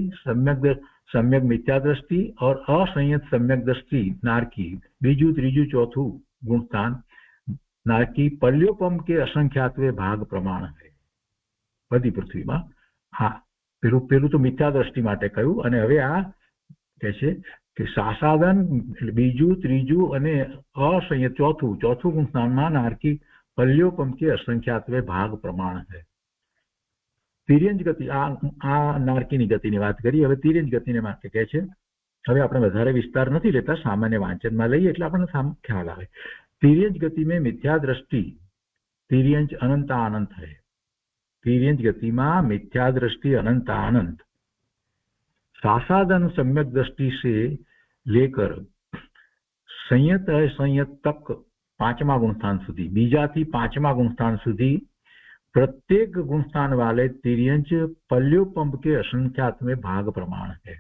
सम्यक मिथ्या दृष्टि और असंयत सम्यक दृष्टि नारकी बीजू त्रीजू चौथू गुणस्थान नारकी पल्योपम के असंख्यातवे भाग प्रमाण है. बधी पृथ्वी में हाँ पेलू तो मिथ्या दृष्टि माटे कह્યું. અને હવે આ કહે છે કે સાસાદન બીજું ત્રીજું અને असंयत चौथું ગુણસ્થાનમાં નારકી पल्योपम के असंख्यातवे भाग प्रमाण है. તિર્યંજ ગતિ, આ નારકીની ગતિની વાત કરી. હવે તિર્યંજ ગતિને માટે કહે છે. હવે આપણે વધારે વિસ્તાર નથી લેતા, સામાન્ય વાંચનમાં લઈએ એટલે આપણને ખ્યાલ આવે. તિર્યંજ ગતિ में मिथ्या दृष्टि तिर्यंज अनंतानंत है. तिर्यंज गति में मिथ्या दृष्टि अनंतानंत सासादन सम्यक दृष्टि से लेकर संयत असंयत तक 5मा गुणस्थान सुधी, बीजा थी 5मा गुणस्थान सुधी प्रत्येक गुणस्थान वाले तिर्यंज पल्योपंप के असंख्यात में भाग प्रमाण है.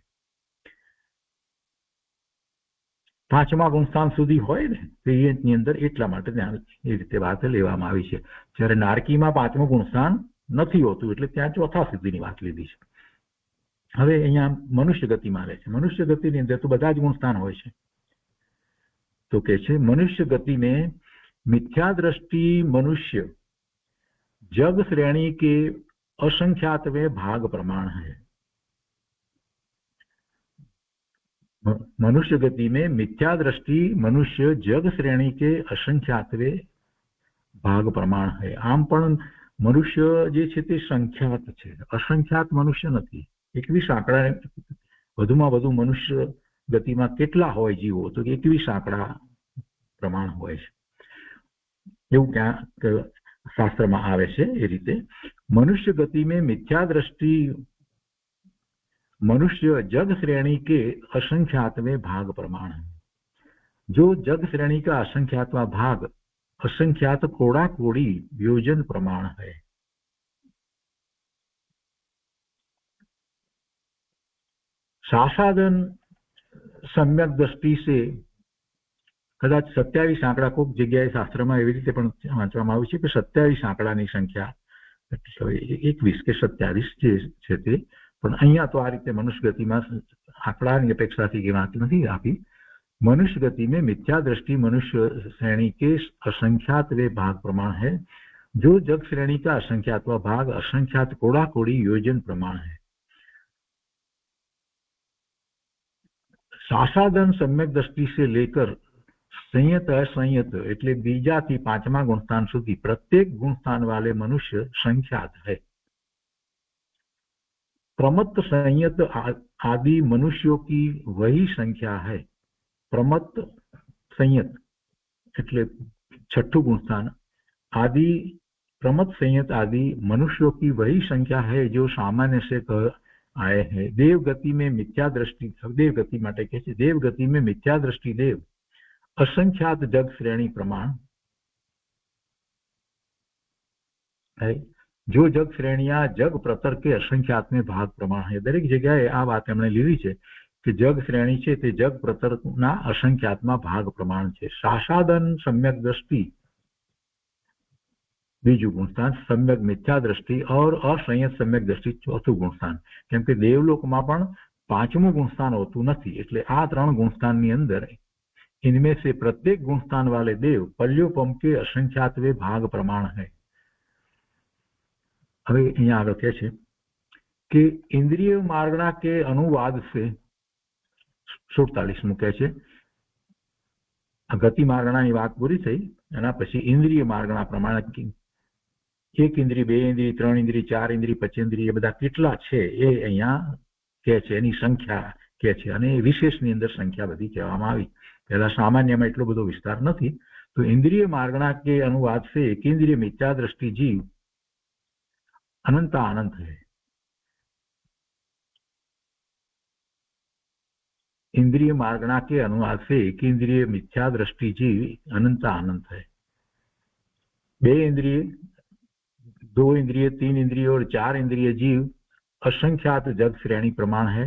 5मा गुणस्थान सुधी होय ने तिर्यंजनी अंदर એટલા માટે ત્યાં એ રીતે વાત લેવામાં આવી છે. જ્યારે નારકીમાં 5મું ગુણસ્થાન નથી હોતું એટલે ત્યાં ચોથા સુધીની વાત લીધી છે. હવે અહીંયા મનુષ્ય ગતિમાં લે છે. મનુષ્ય ગતિની અંદર તો બધા જ ગુણસ્થાન હોય છે. તો કે છે મનુષ્ય गति में मिथ्या दृष्टि मनुष्य जग श्रेणी के असंख्यातवे भाग प्रमाण है. मनुष्य गति में मिथ्या दृष्टि मनुष्य जग श्रेणी के असंख्यातवे भाग प्रमाण है. आम पण मनुष्य जे छे ते संख्यात छे, असंख्यात मनुष्य નથી. 21 આંકડા વધુમાં વધુ મનુષ્ય ગતિમાં કેટલા હોય જીવો? તો 21 આંકડા પ્રમાણ હોય છે એવું ત્યાં શાસ્ત્રમાં આવે છે. એ રીતે मनुष्य गति में मिथ्या दृष्टि मनुष्य जग श्रेणी के असंख्यातवे भाग प्रमाण है. जो जग श्रेणी का असंख्यातवा भाग असंख्यात कोड़ाकोड़ी योजन प्रमाण है. सासादन सम्यक दृष्टि से कदाच 27 आंकड़ा कोक जग्याए शास्त्रमां एवी रीते पण वांचवामां आव्युं छे के 27 आंकड़ानी संख्या 21 के 27 जे छे ते, पण अहींया तो आ रीते मनुष्य गतिमां आंकड़ानी अपेक्षाथी વાત નથી આપી. मनुष्य गति में मिथ्या दृष्टि मनुष्य श्रेणी के असंख्यातवे भाग प्रमाण है. जो जग श्रेणी का असंख्यातवा भाग असंख्यात कोड़ाकोड़ी योजन प्रमाण है. શાસાદન સમ્યક દ્રષ્ટિ से लेकर संयत असंयत એટલે બીજાથી પાંચમા ગુણસ્થાન સુધી प्रत्येक गुणस्थान वाले मनुष्य संख्यात है। प्रमत्त संयत आदि मनुष्यों की वही संख्या है। प्रमत्त संयत એટલે छठू गुणस्थान आदि प्रमत्त संयत आदि मनुष्यों की वही संख्या है जो सामान्य से कह आए हैं। देवगति में मिथ्या दृष्टि देवगति माटे कहे छे देवगति में मिथ्या दृष्टि देव असंख्यात जग श्रेणी प्रमाण है। जो जग श्रेणियां जग प्रतर के असंख्यात में भाग प्रमाण है। दरेक जगह आ बात एमणे लीधी छे कि जग श्रेणी छे ते जग प्रतરના असंख्यातમાં भाग प्रमाण छे। शासादन सम्यक दृष्टि बीजू गुणस्थान, सम्यक मिथ्या दृष्टि और असंयत सम्यक दृष्टि चौथું गुणस्थान। केम के देवलोकમાં પણ પાંચમું गुणस्थान होતું નથી એટલે આ ત્રણ गुणस्थानની અંદર इनमें से प्रत्येक गुणस्थान वाले देव पल्योपम के असंख्यातवे भाग प्रमाण है। હવે અહીંયા આગળ કહે છે કે इंद्रिय मार्गना के अनुवाद से 47 કહે છે ગતિ માર્ગણાની વાત પૂરી થઈ એના પછી इंद्रिय मार्गना प्रमाणे एक इंद्रिय, बे इंद्रिय, त्रण इंद्रिय, चार इंद्रिय, पंचेंद्रिय બધા કેટલા છે એ અહીંયા કહે છે, એની સંખ્યા કહે છે અને વિશેષની અંદર સંખ્યા બધી કહેવામાં આવી। પહેલા સામાન્યમાં એટલો બધો વિસ્તાર નથી। તો इंद्रिय मार्गना के अनुवाद से एक इंद्रिय मिथ्या दृष्टि जीव अनंत अनंत है। इंद्रिय मार्गना के अनुवाद से एक इंद्रिय मिथ्या दृष्टि जीव अनंत अनंत है। बे इंद्रिय, दो इंद्रिय, तीन इंद्रिय और चार इंद्रिय जीव असंख्यात जग श्रेणी प्रमाण है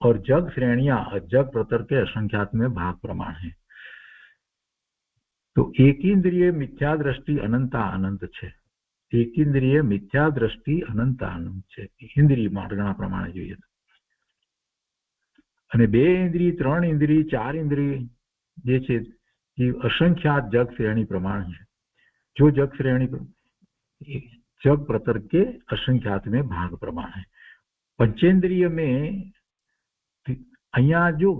और जग श्रेणियां जग प्रतर के असंख्यात में भाग प्रमाण है। तो एक इंद्रिय मिथ्या दृष्टि अनंत अनंत है। एक इंद्रिय मिथ्या दृष्टि अनंत अनंत है इंद्रिय मार्गना प्रमाणे જોઈએ અને બે इंद्रिय, ત્રણ इंद्रिय, चार इंद्रिय જે છે એ असंख्यात जग श्रेणी प्रमाण है। जो जग श्रेणी जग प्रतर के असंख्यात में भाग प्रमाण है। पंचेंद्रिय में अहियां जो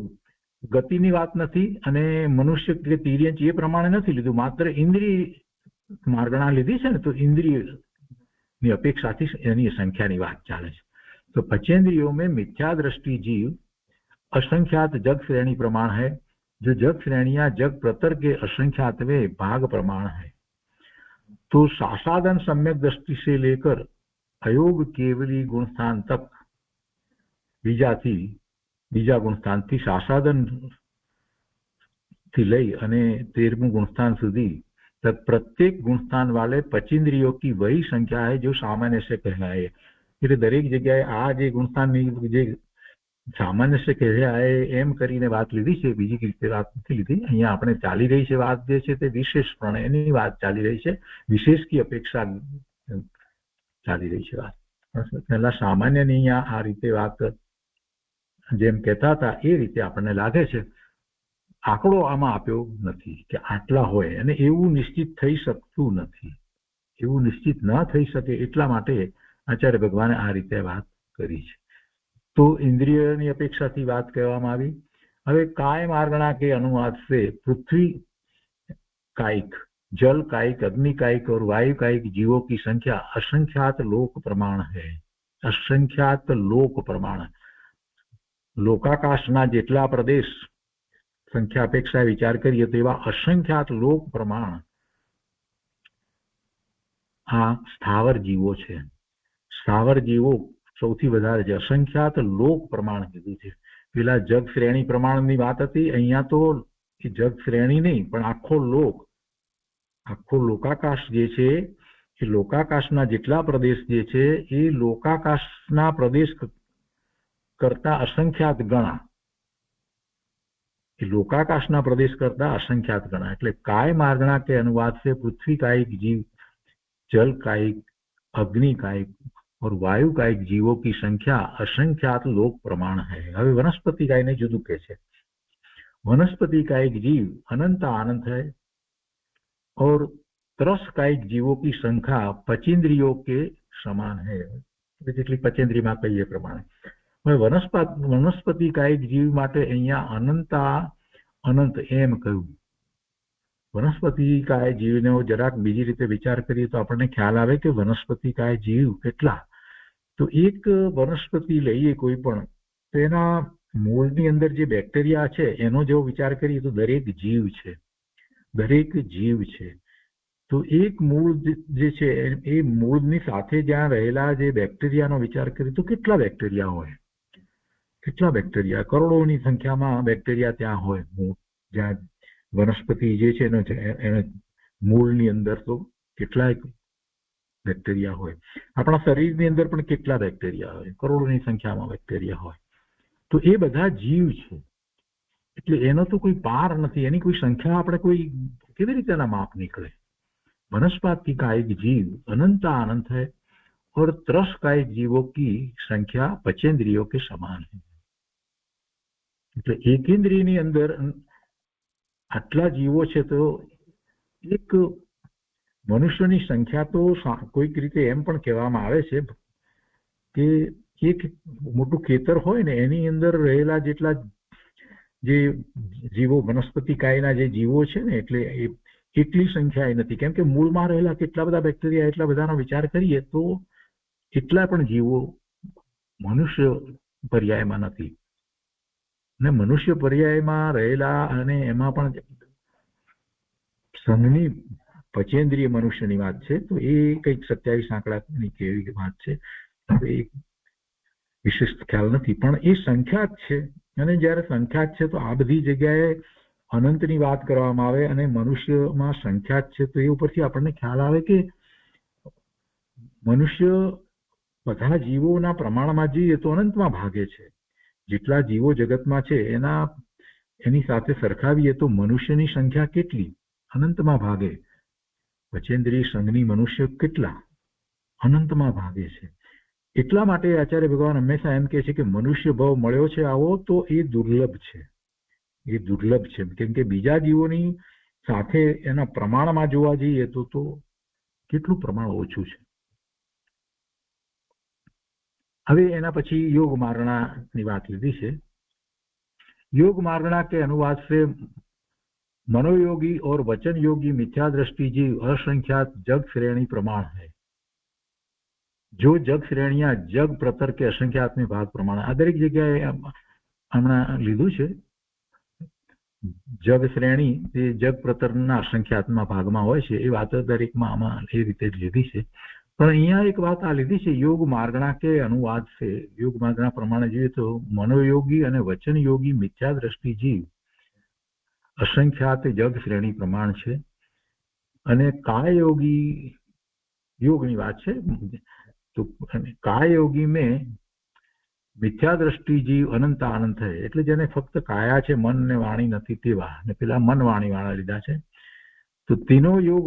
गतिनी वात नथी अने मनुष्य के तिर्यंच ए प्रमाणे नथी लीधुं, मात्र इंद्रिय मार्गणा लीधी छे ने तो इंद्रिय नी अपेक्षाथी एनी संख्यानी वात चाले छे। तो पंचेंद्रियों में मिथ्या दृष्टि जीव असंख्यात जग श्रेणी प्रमाण है। जो जग श्रेणियां जग प्रतर के असंख्यात में भाग प्रमाण है। तो शासादन सम्यक दृष्टि से लेकर अयोग केवली गुणस्थान तक बीजा गुणस्थान थी शासादन थी लई अने 13मुं गुणस्थान सुधी तक प्रत्येक गुणस्थान वाले पचेंद्रियों की वही संख्या है जो सामान्य से कहलाए। એટલે દરેક જગ્યાએ આ જે ગુણસ્થાનની જે સામાન્ય से કહેવાય એમ કરીને વાત લીધી છે, બીજી રીતે વાત નથી લીધી। અહીંયા આપણે ચાલી રહી છે વાત જે છે તે વિશેષપણે એની વાત ચાલી રહી છે, વિશેષ की અપેક્ષા ચાલી રહી છે વાત। પહેલા સામાન્યની અહીંયા આ રીતે વાત જેમ કહેતા હતા એ રીતે આપણને લાગે છે। આંકડો આમાં આપ્યો નથી કે આટલા હોય અને એવું નિશ્ચિત થઈ શકતું નથી। એવું નિશ્ચિત ન થઈ શકે એટલા માટે આચાર્ય ભગવાને આ રીતે વાત કરી છે। तो इंद्रियनी अपेक्षा थी बात कहवामां आवी। हवे काय मार्गणा के अनुवाद से पृथ्वी कायिक, जल कायिक, अग्नि कायिक और वायु कायिक जीवों की संख्या असंख्यात लोक प्रमाण है। असंख्यात लोक प्रमाण, लोकाकाशना जेटला प्रदेश संख्या अपेक्षा विचार करिए तेवा असंख्यात लोक प्रमाण आ स्थावर जीवो छे। स्थावर जीवो સૌથી વધારે છે। અસંખ્યાત લોક પ્રમાણ કીધું છે। પેલા જગ શ્રેણી પ્રમાણની વાત હતી, અહીંયા તો જગ શ્રેણી નહીં પણ આખો લોકાકાશ જે છે એ લોકાકાશના જેટલા પ્રદેશ જે છે એ લોકાકાશના પ્રદેશ કરતા અસંખ્યાત ગણા, એ લોકાકાશના પ્રદેશ કરતા અસંખ્યાત ગણા। એટલે काय मार्गणा के अनुवाद से पृथ्वी कायिक जीव, जल कायिक, अग्नि कायिक और वायु कायिक जीवों की संख्या असंख्यात लोक प्रमाण है। હવે वनस्पति कायिक ने जुदू कहे छे। वनस्पति कायिक जीव अनंत अनंत है और त्रस कायिक जीवों की संख्या पचेंद्रियों के समान है। જેટલી પચેન્દ્રિયમાં કહીએ પ્રમાણે વનસ્પતિ કાયિક જીવ માટે અહીંયા અનંતા અનંત એમ કહ્યું. વનસ્પતિ કાય જીવનો જરાક બીજી રીતે વિચાર કરીએ તો આપણને ખ્યાલ આવે કે વનસ્પતિ કાય જીવ કેટલા. તો એક વનસ્પતિ લઈએ કોઈ પણ, તો એના મૂળની અંદર જે બેક્ટેરિયા છે એનો જેવો વિચાર કરીએ તો દરેક જીવ છે. તો એક મૂળ જે છે એ મૂળની સાથે જ્યાં રહેલા જે બેક્ટેરિયાનો વિચાર કરીએ તો કેટલા બેક્ટેરિયા હોય, કરોડોની સંખ્યામાં બેક્ટેરિયા ત્યાં હોય. જ્યાં વનસ્પતિ જે છે એને મૂળની અંદર તો કેટલાય બેક્ટેરિયા હોય. આપણા શરીરની અંદર પણ કેટલા બેક્ટેરિયા હોય, કરોડોની સંખ્યામાં બેક્ટેરિયા હોય. તો એ બધા જીવ છે. એટલે એનો તો કોઈ પાર નથી, એની કોઈ સંખ્યા આપણે કોઈ કેવી રીતે એના માપ નીકળે. वनस्पति कायिक जीव अनंता अनंत है और त्रस कायिक जीवों की संख्या पंचेंद्रियों के समान है. એટલે એકેન્દ્રિયની અંદર આટલા જીવો છે તો એક મનુષ્યની સંખ્યા તો કોઈક રીતે એમ પણ કહેવામાં આવે છે કે એક મોટું ખેતર હોય ને એની અંદર રહેલા જેટલા જે જીવો વનસ્પતિ કાયના જે જીવો છે ને એટલે એટલી સંખ્યા એ નથી. કેમ કે મૂળમાં રહેલા કેટલા બધા બેક્ટેરિયા એટલા બધાનો વિચાર કરીએ તો એટલા પણ જીવો મનુષ્ય પર્યાયમાં નથી. ને મનુષ્ય પર્યાયમાં રહેલા અને એમાં પણ સંઘની પચેન્દ્રિય મનુષ્યની વાત છે તો એ કંઈક 27 આંકડાની કેવી વાત છે એ વિશેષ ખ્યાલ નથી, પણ એ સંખ્યા જ છે. અને જયારે સંખ્યા જ છે તો આ બધી જગ્યાએ અનંતની વાત કરવામાં આવે અને મનુષ્યમાં સંખ્યા જ છે તો એ ઉપરથી આપણને ખ્યાલ આવે કે મનુષ્ય બધા જીવોના પ્રમાણમાં જોઈએ તો અનંતમાં ભાગે છે. જેટલા જીવો જગતમાં છે એની સાથે સરખાવીએ તો મનુષ્યની સંખ્યા કેટલી? અનંતમાં ભાગે. પચેન્દ્રિય સંઘની મનુષ્ય કેટલા? અનંતમાં ભાગે છે. એટલા માટે આચાર્ય ભગવાન હંમેશા એમ કહે છે કે મનુષ્ય ભાવ મળ્યો છે આવો તો એ દુર્લભ છે. કેમ કે બીજા જીવોની સાથે એના પ્રમાણમાં જોવા જઈએ તો કેટલું પ્રમાણ ઓછું છે. હવે એના પછી योग मारणा ની વાત લીધી છે. योग मारणा के अनुवाद से मनोयोगी और वचन योगी मिथ्या दृष्टि जीव असंख्यात जग श्रेणी प्रमाण है. जो जग श्रेणियां जग प्रतर के असंख्यात में भाग प्रमाण. આ દરેક જગ્યાએ હમણાં લીધું છે. જગ શ્રેણી એ જગ પ્રતરના અસંખ્યાતમાં ભાગમાં હોય છે એ વાત દરેકમાં આમાં એ રીતે લીધી છે. પણ અહીંયા એક વાત આ લીધી છે યોગ માર્ગણા કે અનુવાદ છે. યોગ માર્ગણા પ્રમાણે જોઈએ તો મનોયોગી અને વચન યોગી મિથ્યા દ્રષ્ટિ જીવ असंख्यात जग श्रेणी प्रमाण છે. અને काय योगी योगની વાત છે તો काय योगी में મિથ્યા દ્રષ્ટિ જીવ અનંત આનંદ है. એટલે જેને ફક્ત કાયા છે મન ને વાણી નથી તેવા, ને પેલા મન વાણી વાળા લીધા છે. તો तीनों योग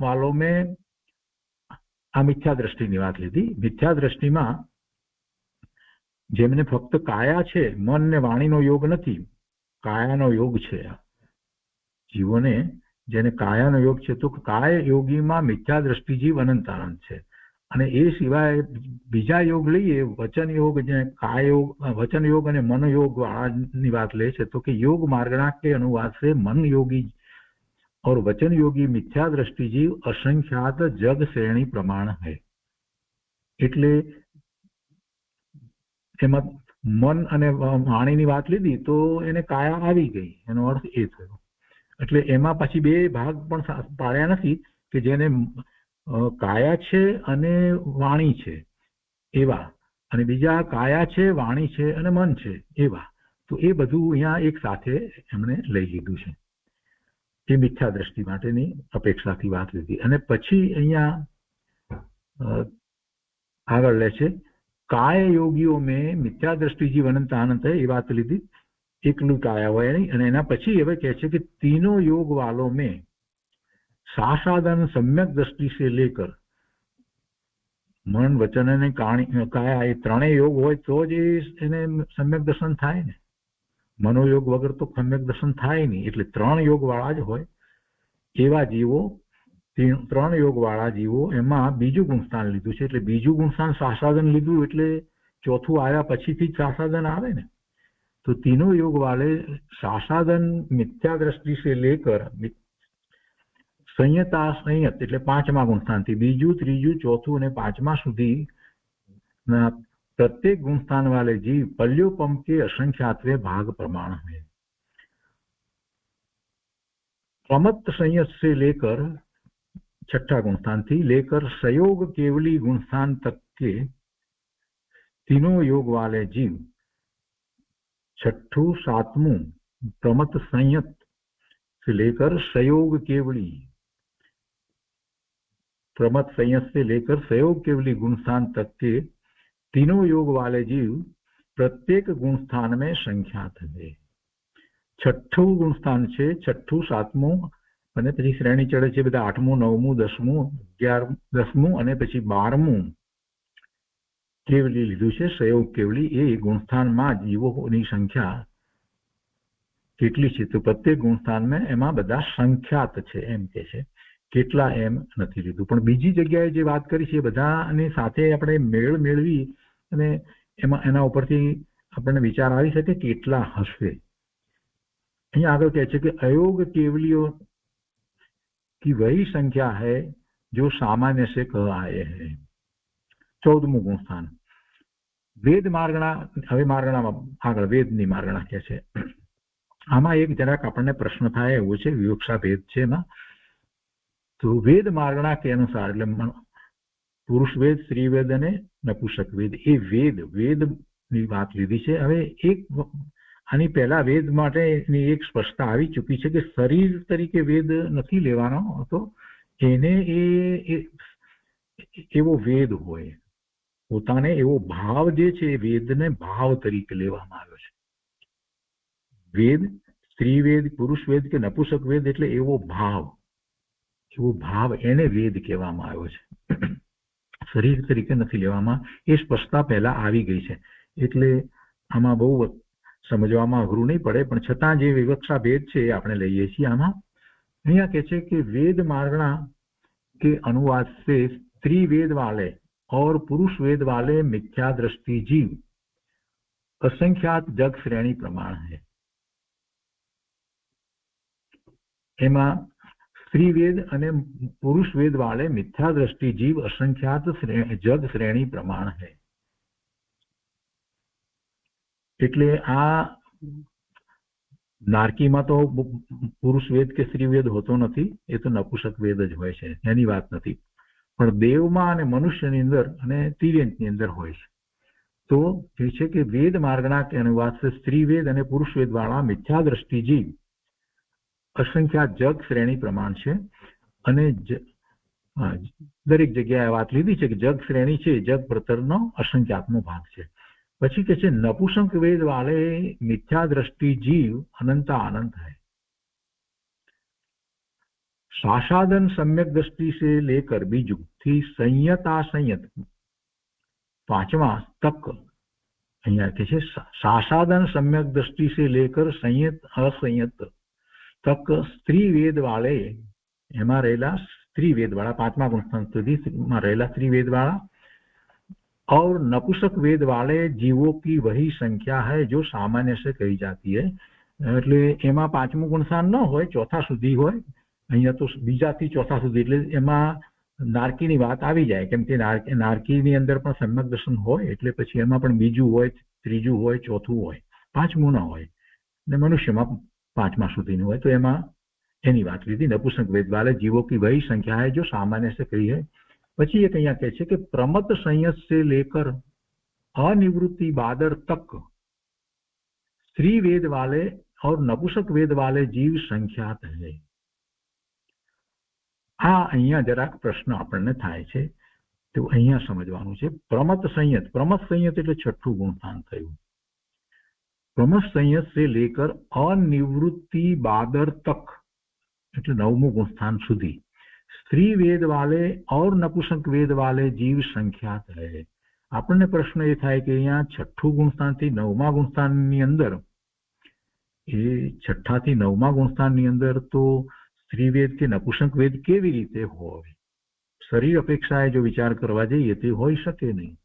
वालों में આ મિથ્યા દ્રષ્ટિની વાત લીધી. મિથ્યા દ્રષ્ટિમાં જેમને ફક્ત કાયા છે મન ને વાણીનો યોગ નથી, કાયાનો યોગ છે જીવોને, જેને કાયાનો યોગ છે તો કાય યોગીમાં મિથ્યા દ્રષ્ટિ જીવ અનંત આનંદ છે. અને એ સિવાય બીજા યોગ લઈએ વચન યોગ, જે કાય યોગ, વચન યોગ અને મન યોગ વાળાની વાત લે છે તો કે योग मार्गणा के अनुवाद से मन योगी और वचन योगी मिथ्या दृष्टि जीव असंख्यात जग श्रेणी प्रमाण है. એટલે એમાં મન અને વાણીની વાત લીધી તો એને કાયા આવી ગઈ, એનો અર્થ એ થયો. એટલે એમાં પછી બે ભાગ પણ પાડ્યા નથી કે જેને કાયા છે અને વાણી છે એવા, અને બીજા કાયા છે વાણી છે અને મન છે એવા. તો એ બધું અહીંયા એક સાથે એમણે લઈ લીધું છે. એ મિથ્યા દ્રષ્ટિ માટેની અપેક્ષાથી વાત લીધી. અને પછી અહીંયા આગળ લે છે काय योगियों में मिथ्या दृष्टि जीव अनंत आनंद है. ये बात लीधी एकलू काया हुआ नहीं. અને એના પછી હવે કહે છે કે तीनों योग वालों में सासाधन सम्यक दृष्टि से लेकर મન વચન અને કાયા એ ત્રણેય યોગ હોય તો જ એને સમ્યક દર્શન થાય ને. મનોયોગ વગર તો સમ્યક દર્શન થાય નહીં. એટલે ત્રણ યોગ વાળા જ હોય એવા જીવો, ત્રણ યોગ વાળા જીવો, એમાં બીજું ગુણસ્થાન લીધું છે. એટલે બીજું ગુણસ્થાન સાસાધન લીધું એટલે ચોથું આવ્યા પછીથી જ શાસાદન આવે ने, तो तीनों योग वाले शासादन मिथ्या दृष्टि से लेकर संयता संयत એટલે પાંચમા ગુણ સ્થાનથી બીજું ત્રીજું ચોથું અને પાંચમા સુધી प्रत्येक गुण स्थान वाले जीव पल्योपम के असंख्यात्वे भाग प्रमाण है। प्रमत्त संयत से लेकर छठा गुण स्थान थी लेकर संयोग केवली गुण स्थान तक के तीनों योग वाले जीव छठू सातमू प्रमत्त संयत से लेकर संयोग केवली प्रमत्त संयत से लेकर संयोग केवली गुण स्थान तक के तीनों योग वाले जीव प्रत्येक गुण स्थान में संख्यात है। छठ्ठू गुण स्थान है, छठ्ठू सातमू અને પછી શ્રેણી ચડે છે બધા આઠમું નવમું દસમું 10મું અને પછી 12મું કેવલી લીધું છે। સંયોગ કેવલી એ ગુણસ્થાનમાં જીવોની સંખ્યા કેટલી છે તો પ્રત્યેક ગુણસ્થાનમાં એમાં બધા સંખ્યાત છે એમ કે છે, કેટલા એમ નથી લીધું। પણ બીજી જગ્યાએ જે વાત કરી છે બધાની સાથે આપણે મેળ મેળવી અને એમાં એના ઉપરથી આપણને વિચાર આવી શકે કેટલા હશે। અહીંયા આગળ કહે છે કે અયોગ કેવલીઓ की वही संख्या है जो सामान्य से कह आए हैं। 14મું ગુણ સ્થાન વેદ માર્ગણા। હવે માર્ગણામાં આગળ વેદની માર્ગણા કહે છે। આમાં એક જરાક આપણને પ્રશ્ન થાય એવો છે, વિવક્ષા ભેદ છે એમાં। તો વેદ માર્ગણા કે અનુસાર એટલે પુરુષ વેદ સ્ત્રી વેદ અને નપુંસક વેદ એ વેદની વાત લીધી છે। હવે એક આની પહેલા વેદ માટેની એક સ્પષ્ટતા આવી ચૂકી છે કે શરીર તરીકે વેદ નથી લેવાનો હતો, એને એવો વેદ હોય, પોતાને એવો ભાવ જે છે એ વેદને ભાવ તરીકે લેવામાં આવ્યો છે। વેદ સ્ત્રી વેદ પુરુષ વેદ કે નપુંસક વેદ એટલે એવો ભાવ એને વેદ કહેવામાં આવ્યો છે, શરીર તરીકે નથી લેવામાં। એ સ્પષ્ટતા પહેલા આવી ગઈ છે એટલે આમાં બહુ સમજવામાં અઘરું નહીં પડે, પણ છતાં જે વિવક્ષા ભેદ છે એ આપણે લઈએ છીએ। આમાં અહીંયા કહે છે કે વેદ मार्गणा के अनुवाद से स्त्री वेद वाले और पुरुष वेद वाले मिथ्या दृष्टि जीव असंख्यात जग श्रेणी प्रमाण है। एमा स्त्री वेद અને પુરુષ વેદ वाले मिथ्या दृष्टि जीव असंख्यात जग श्रेणी प्रमाण है। એટલે આ નારકીમાં તો પુરુષ વેદ કે સ્ત્રી વેદ હોતો નથી, એ તો નપુંસક વેદ જ હોય છે, એની વાત નથી। પણ દેવમાં અને મનુષ્યની અંદર અને તિર્યંતની અંદર હોય છે। તો એ છે કે વેદ માર્ગણા કે અનુવાદ से સ્ત્રી વેદ અને પુરુષ વેદ વાળા મિથ્યા દ્રષ્ટિ જીવ અસંખ્યાત જગ શ્રેણી પ્રમાણ છે। અને દરેક જગ્યાએ વાત લીધી છે કે જગ શ્રેણી છે, જગ પ્રતરનો અસંખ્યાતનો ભાગ છે। પછી કે છે નપુંસક વેદ वाले मिथ्या दृष्टि जीव अनंत अनंत है। शासादन सम्यक दृष्टि से लेकर बीजू थी संयता संयत पांचवा तक, अहिया के छे शासादन सम्यक दृष्टि से लेकर संयत असंयत तक स्त्री वेद वाले एमा रहेला स्त्री वेद वाला पांचमा गुणस्थान सुधी रहेला स्त्री वेद वाला और नपुंसक वेद वाले जीवों की वही संख्या है जो सामान्य से कही जाती है। એટલે એમાં પાંચમું ગુણસ્થાન ન હોય, ચોથા સુધી હોય। અહીંયા તો બીજાથી ચોથા સુધી એટલે એમાં નારકીની વાત આવી જાય, કેમ કે નારકીની અંદર પણ સમ્યક દર્શન હોય એટલે પછી એમાં પણ બીજું હોય, ત્રીજું હોય, ચોથું હોય, પાંચમું ન હોય અને મનુષ્યમાં પાંચમા સુધીનું હોય। તો એમાં એની વાત લીધી नपुंसक वेद वाले जीवों की वही संख्या है जो सामान्य से कही है। પછી એક અહીંયા કહે છે કે પ્રમત્ત સંયત से लेकर अनिवृत्ति बादर तक स्त्री वेद वाले और नपुंसक वेद वाले जीव संख्यात है। આ અહીંયા જરાક પ્રશ્ન આપણને થાય છે તો અહીંયા સમજવાનું છે। પ્રમત્ત સંયત એટલે છઠ્ઠું ગુણસ્થાન થયું। પ્રમત્ત સંયત से लेकर अनिवृत्ति बादर तक એટલે નવમું ગુણસ્થાન સુધી स्त्री वेद वाले और नपुंसक वेद वाले जीव संख्यात है। આપણને પ્રશ્ન એ થાય કે અહીંયા છઠ્ઠું ગુણસ્થાનથી નવમા ગુણસ્થાનની અંદર એ છઠ્ઠાથી નવમા ગુણસ્થાનની અંદર તો સ્ત્રી વેદ કે નપુંસક વેદ કેવી રીતે હોય? શરીર અપેક્ષાએ જો વિચાર કરવા જઈએ તે હોઈ શકે નહીં।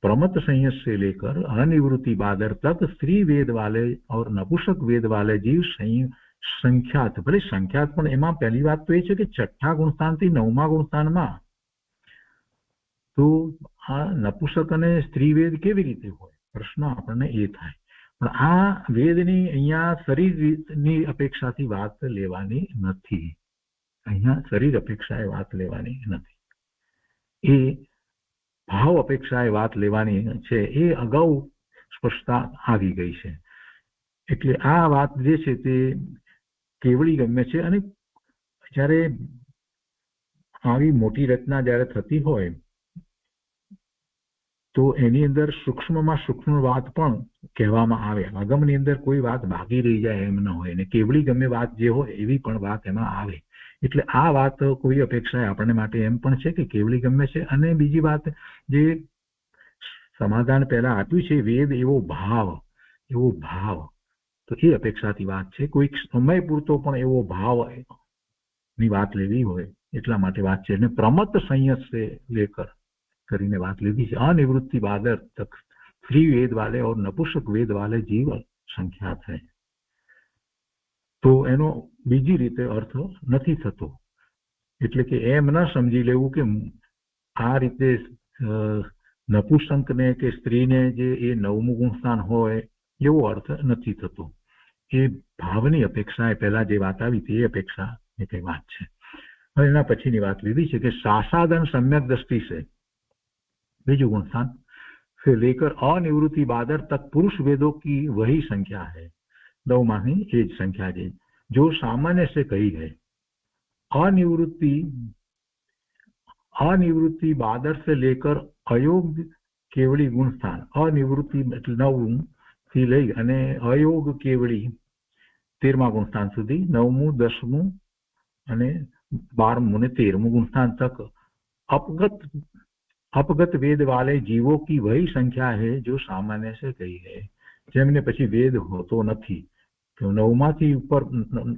प्रमत्त संयत से लेकर अनिवृत्ति बादर तक स्त्री वेद वाले और नपुंसक वेद वाले जीव संख्यात, भले संख्यात पण एमां पहली बात तो ये छे कि छठ्ठा गुणस्थान थी नवमा गुणस्थाનમાં तो आ नपुंसक અને સ્ત્રી વેદ કેવી રીતે હોય, પ્રશ્ન આપણને એ થાય. પણ આ વેદની અહીંયા શરીરની અપેક્ષાથી વાત લેવાની નથી. અહીંયા શરીર અપેક્ષાએ વાત લેવાની નથી, એ ભાવ અપેક્ષાએ વાત લેવાની છે. એ અગાઉ સ્પષ્ટતા આવી ગઈ છે. એટલે આ વાત જે છે તે કેવળી ગમ્ય છે. અને જ્યારે આવી મોટી રચના જ્યારે થતી હોય તો એની અંદર સૂક્ષ્મમાં સૂક્ષ્મ વાત પણ કહેવામાં આવે. અગમની અંદર કોઈ વાત બાકી રહી જાય એમ ન હોય, અને કેવળી ગમે વાત જે હોય એવી પણ વાત એમાં આવે. એટલે આ વાત કોઈ અપેક્ષા આપણને માટે એમ પણ છે કે કેવળી ગમે છે. અને બીજી વાત જે સમાધાન પહેલા આપ્યું છે, વેદ એવો ભાવ, તો એ અપેક્ષાથી વાત છે. કોઈક સમય પૂરતો પણ એવો ભાવ ની વાત લેવી હોય એટલા માટે વાત છે. અને પ્રમત્ત સંયત से लेकर કરીને વાત લીધી છે. अनिवृत्ति बादर तक स्त्री वेद वाले और नपुंसक वेद वाले जीव संख्यात है. તો એનો બીજી રીતે અર્થ નથી થતો. એટલે કે એમ ન સમજી લેવું કે આ રીતે નપુંસકને કે સ્ત્રીને જે એ નવમું ગુણસ્થાન હોય એવો અર્થ નથી થતો. એ ભાવની અપેક્ષા પહેલા જે વાત આવી હતી એ અપેક્ષા એ કઈ વાત છે. હવે એના પછીની વાત લીધી છે કે શાસાદન सम्यक दृष्टि से बीजू गुणस्थान से लेकर अनिवृत्ति बादर तक पुरुष वेदों की वही संख्या है. नवमा ही एज संख्या है जो सामान्य से कही है. अनिवृत्ति बादर से लेकर अयोग केवड़ी गुणस्थान, अनिवृत्ति नवमું થી લઈ અને અયોગ કેવડી 13મા ગુણસ્થાન સુધી, 9મું 10મું અને 12મું અને 13મું गुणस्थान तक अपगत वेद वाले जीवों की वही संख्या है जो सामान्य से कही है. જેમને પછી વેદ હોતો નથી, તો 9માથી ઉપર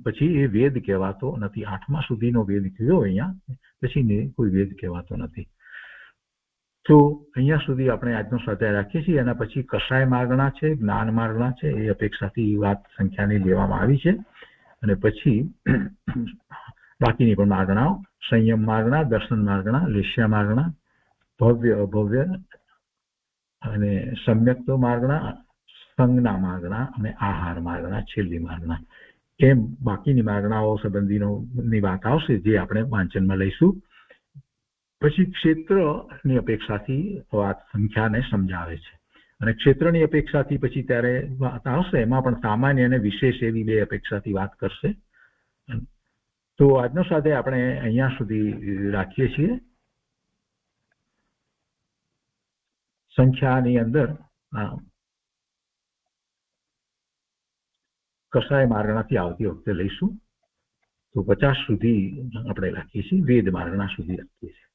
પછી એ વેદ કહેવાતો નથી. 8મા સુધીનો વેદ કયો અહીંયા, પછી કોઈ વેદ કહેવાતો નથી. તો અહીંયા સુધી આપણે આજનો સ્વાધ્યાય રાખીએ છીએ. એના પછી કષાય માર્ગણા છે, જ્ઞાન માર્ગણા છે, એ અપેક્ષાથી વાત સંખ્યાની લેવામાં આવી છે. અને પછી બાકીની પણ માર્ગણાઓ, સંયમ માર્ગણા, દર્શન માર્ગણા, લેશ્યા માર્ગણા, ભવ્ય અભવ્ય અને સમ્યક માર્ગણા, સંજ્ઞા માર્ગણા અને આહાર માર્ગણા, છેલ્લી માર્ગણા. એમ બાકીની માર્ગણાઓ સંબંધીની વાત આવશે જે આપણે વાંચનમાં લઈશું. પછી ક્ષેત્રની અપેક્ષાથી વાત સંખ્યાને સમજાવે છે. અને ક્ષેત્રની અપેક્ષાથી પછી ત્યારે વાત આવશે એમાં પણ સામાન્ય અને વિશેષ એવી બે અપેક્ષાથી વાત કરશે. તો આજનો સાથે આપણે અહીંયા સુધી રાખીએ છીએ. સંખ્યાની અંદર કષાય માર્ગણાથી આવતી વખતે લઈશું. તો 50 સુધી આપણે રાખીએ છીએ, વેદ માર્ગણા સુધી રાખીએ છીએ.